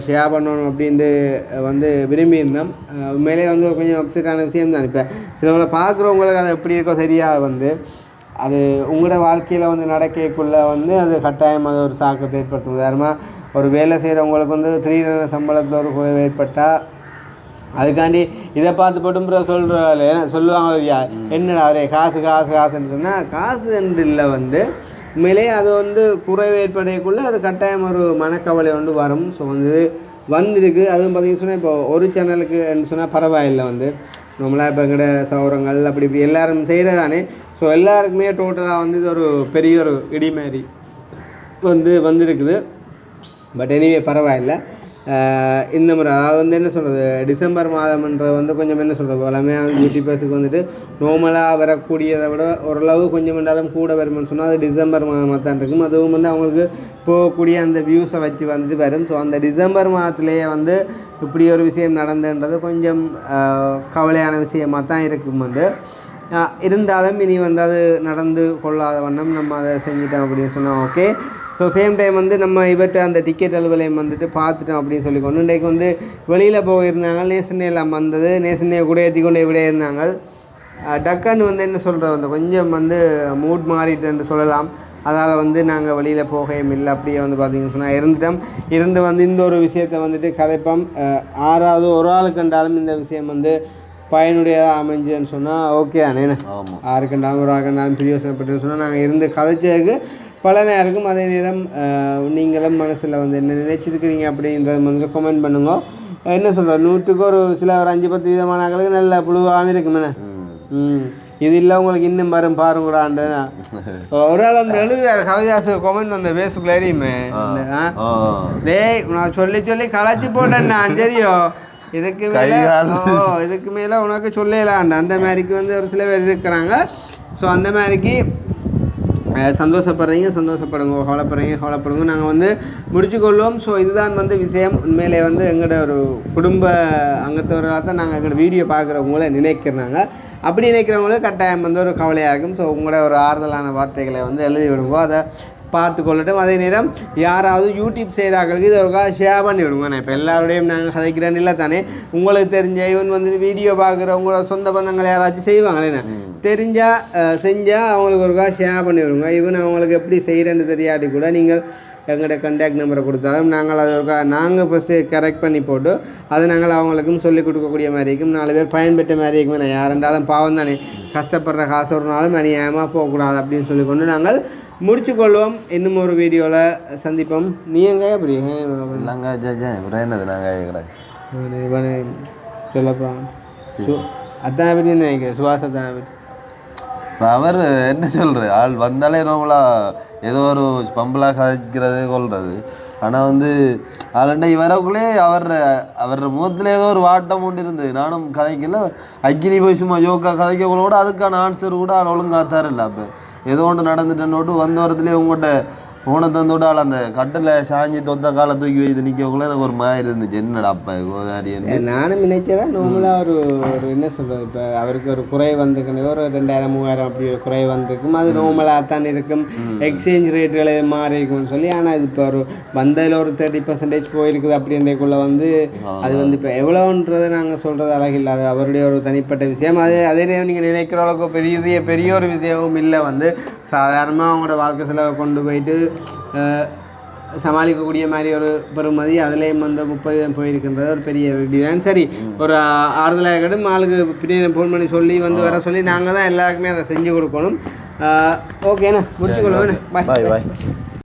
ஷேர் பண்ணணும் அப்படின்ட்டு வந்து விரும்பியிருந்தோம். உண்மையிலே வந்து கொஞ்சம் அப்செட்டான விஷயம்தான். இப்போ சிலவங்களை பார்க்குறவங்களுக்கு அது எப்படி இருக்கோ சரியாக வந்து அது உங்களோட வாழ்க்கையில் வந்து நடக்கக்குள்ளே வந்து அது கட்டாயம் அது ஒரு தாக்கத்தை ஏற்படுத்தும். உதாரணமாக ஒரு வேலை செய்கிறவங்களுக்கு வந்து திடீரென சம்பளத்தில் ஒரு குறைவு ஏற்பட்டால் அதுக்காண்டி இதை பார்த்து போட்டு சொல்லுவாங்க என்னடா அவரே காசுன்னு சொன்னால் காசு என்று இல்லை வந்து உண்மையிலேயே அது வந்து குறைவு ஏற்படையக்குள்ளே அது கட்டாயம் ஒரு மனக்கவலை வந்து வரும். ஸோ வந்துருக்கு. அதுவும் பார்த்தீங்கன்னு சொன்னால் இப்போ ஒரு சேனலுக்கு சொன்னால் பரவாயில்லை வந்து நம்மளாக இப்போ எங்கட சௌரங்கள் அப்படி இப்படி எல்லோரும் செய்கிறதானே. ஸோ எல்லாருக்குமே டோட்டலாக வந்து இது ஒரு பெரிய ஒரு இடிமாரி வந்துருக்குது. பட் எனிவே பரவாயில்லை. இந்த முறை அதாவது வந்து என்ன சொல்கிறது டிசம்பர் மாதம்ன்றது வந்து கொஞ்சம் என்ன சொல்கிறது எல்லாமே யூடியூபர்ஸுக்கு வந்துட்டு நார்மலாக வரக்கூடியதை விட ஓரளவு கொஞ்சம் என்றாலும் கூட வருமானு சொன்னால் அது டிசம்பர் மாதமாக தான் இருக்கும். அதுவும் வந்து அவங்களுக்கு போகக்கூடிய அந்த வியூஸை வச்சு வந்துட்டு வரும். ஸோ அந்த டிசம்பர் மாதத்துலேயே வந்து இப்படி ஒரு விஷயம் நடந்துன்றது கொஞ்சம் கவலையான விஷயமாக தான் இருக்கும். வந்து இருந்தாலும் இனி வந்து அது நடந்து கொள்ளாத வண்ணம் நம்ம அதை செஞ்சிட்டோம் அப்படின்னு சொன்னால் ஓகே. ஸோ சேம் டைம் வந்து நம்ம இவர்கிட்ட அந்த டிக்கெட் அலுவலகம் வந்துட்டு பார்த்துட்டோம் அப்படின்னு சொல்லிக்கொண்டு இன்றைக்கு வந்து வெளியில் போயிருந்தாங்க. நேசனே எல்லாம் வந்தது. நேசனையை கூட ஏற்றி கொண்டு இப்படியே இருந்தாங்க. டக்குன்னு வந்து என்ன சொல்கிறது வந்து கொஞ்சம் வந்து மூட் மாறிட்டுன்னு சொல்லலாம். அதனால் வந்து நாங்கள் வெளியில் போகையும் இல்லை. அப்படியே வந்து பார்த்திங்கன்னு சொன்னால் இருந்து வந்து இந்த ஒரு விஷயத்தை வந்துட்டு கதைப்போம். 6வது ஒரு ஆள் கண்டாலும் இந்த விஷயம் வந்து பயனுடையதாக அமைஞ்சுன்னு சொன்னால் ஓகே தானே. 6 கண்டாலும் ஒரு ஆள் கண்டாலும் பிரியோசனப்பட்டுன்னு சொன்னால் நாங்கள் இருந்து கதைச்சதுக்கு பல நேரம். அதே நேரம் நீங்களும் மனசில் வந்து என்ன நினைச்சிருக்கிறீங்க அப்படின்றத வந்து கமெண்ட் பண்ணுங்க. என்ன சொல்கிறேன் 100க்கு ஒரு சில ஒரு 5-10 விதமான ஆக்களுக்கு நல்ல புழுவாகவும் இருக்குமே. இது இல்லை உங்களுக்கு இன்னும் வரும் பாருங்கூடாண்டு ஒரு ஆள் வந்து எழுதுவார் கவிதாசு கமெண்ட் அந்த ஃபேஸ்புக்கில் எரியுமே டேய் நான் சொல்லி களைச்சி போட்டேன் நான் சரியோ இதுக்கு மேலே உனக்கு சொல்லலாண்ட அந்த மாதிரிக்கு வந்து ஒரு சில பேர் இருக்கிறாங்க. ஸோ அந்த மாதிரிக்கு சந்தோஷப்படுங்க கவலைப்படுங்க நாங்கள் வந்து முடிச்சுக்கொள்வோம். ஸோ இதுதான் வந்து விஷயம். உண்மையிலே வந்து எங்களோட ஒரு குடும்ப அங்கத்தவர்களாக தான் நாங்கள் எங்களோட வீடியோ பார்க்குறவங்கள நினைக்கிறாங்க. அப்படி நினைக்கிறவங்களுக்கு கட்டாயம் வந்து ஒரு கவலையாக இருக்கும். ஸோ உங்களோட ஒரு ஆறுதலான வார்த்தைகளை வந்து எழுதி விடுங்க. அதை பார்த்து கொள்ளட்டும். அதே நேரம் யாராவது யூடியூப் செய்கிறார்களுக்கு இது ஒருக்கா ஷேர் பண்ணி விடுங்க. நான் இப்போ எல்லாரோடையும் நாங்கள் கதைக்கிறேன்னு இல்லை தானே. உங்களுக்கு தெரிஞ்ச ஈவன் வந்து வீடியோ பார்க்குறவங்களோட சொந்த பந்தங்கள் யாராச்சும் செய்வாங்களே செஞ்சால் அவங்களுக்கு ஒருக்கா ஷேர் பண்ணி விடுங்க. ஈவன் அவங்களுக்கு எப்படி செய்கிறேன்னு தெரியாட்டி கூட நீங்கள் எங்களோட கான்டாக்ட் நம்பரை கொடுத்தாலும் நாங்கள் அதை ஒருக்கா நாங்கள் ஃபஸ்ட்டு கரெக்ட் பண்ணி போட்டு அதை நாங்கள் அவங்களுக்கும் சொல்லிக் கொடுக்கக்கூடிய மாதிரி இருக்கும். 4 பேர் பயன்பெற்ற மாதிரி இருக்கும். நான் யாரெண்டாலும் பாவம் தானே கஷ்டப்படுற காசு ஒரு நாளும் அநியாயமாக போகக்கூடாது அப்படின்னு சொல்லிக்கொண்டு நாங்கள் முடிச்சுக்கொள்வோம். இன்னும் ஒரு வீடியோவில் சந்திப்போம். நீ எங்கே அப்படி என்னது நாங்கள் சொல்லப்போம் அதான் நினைக்கிறேன் சுவாசத்தான் அவர் என்ன சொல்கிற ஆள் வந்தாலே நம்மளா ஏதோ ஒரு பம்பலாக கதைக்கிறது கொள்வது. ஆனால் வந்து ஆளுண்டை வரக்குள்ளே அவர் முகத்தில் ஏதோ ஒரு வாட்டம் கொண்டு இருந்தது. நானும் கதைக்கல அக்கினி போய் சும்மா ஜோக்கா கதைக்கக்குள்ள கூட அதுக்கான ஆன்சர் கூட ஆள் ஒழுங்காக தரல. அப்போ ஏதோ ஒன்று நடந்துட்டேன்னோட்டு வந்த வரத்துலேயே உங்கள்கிட்ட போன தந்தோட ஆள் அந்த கட்டில் சாஞ்சி தொத்த காலை தூக்கி வைத்து நிற்கக்குள்ள எனக்கு ஒரு மாதிரி இருந்துச்சு. என்னடா அப்போ கோதாரியன்னு நானும் நினைச்சதான் நார்மலாக ஒரு என்ன சொல்கிறது, இப்போ அவருக்கு ஒரு குறை வந்துருக்கு, ஒரு 2000-3000 அப்படி ஒரு குறை வந்திருக்கும். அது நார்மலாக தான் இருக்கும், எக்ஸ்சேஞ்ச் ரேட்டுகளை மாறி இருக்கும்னு சொல்லி. ஆனால் இது இப்போ ஒரு வந்ததில் ஒரு 30% போயிருக்குது அப்படின்றக்குள்ளே வந்து அது வந்து இப்போ எவ்வளோன்றதை நாங்கள் சொல்கிறது அழகில்லை. அது அவருடைய ஒரு தனிப்பட்ட விஷயம். அதே நேரம் நீங்கள் நினைக்கிற அளவுக்கு பெரிய ஒரு விஷயமும் இல்லை. வந்து சாதாரணமாக அவங்களோட வாழ்க்கை செலவை கொண்டு போயிட்டு சமாளிக்கக்கூடிய மாதிரி ஒரு பெறுமதி அதுலேயும் வந்து 30 போயிருக்கின்றது ஒரு பெரிய ரெடி தான். சரி, ஒரு ஆறுதலாக கடும் ஆளுக்கு பின்னாடி ஃபோன் பண்ணி சொல்லி வந்து வர சொல்லி நாங்கள் தான் எல்லாருக்குமே அதை செஞ்சு கொடுக்கணும். ஓகேண்ணா, முடிச்சுக்கொள்ளுவேண்ணே. பாய் பாய்.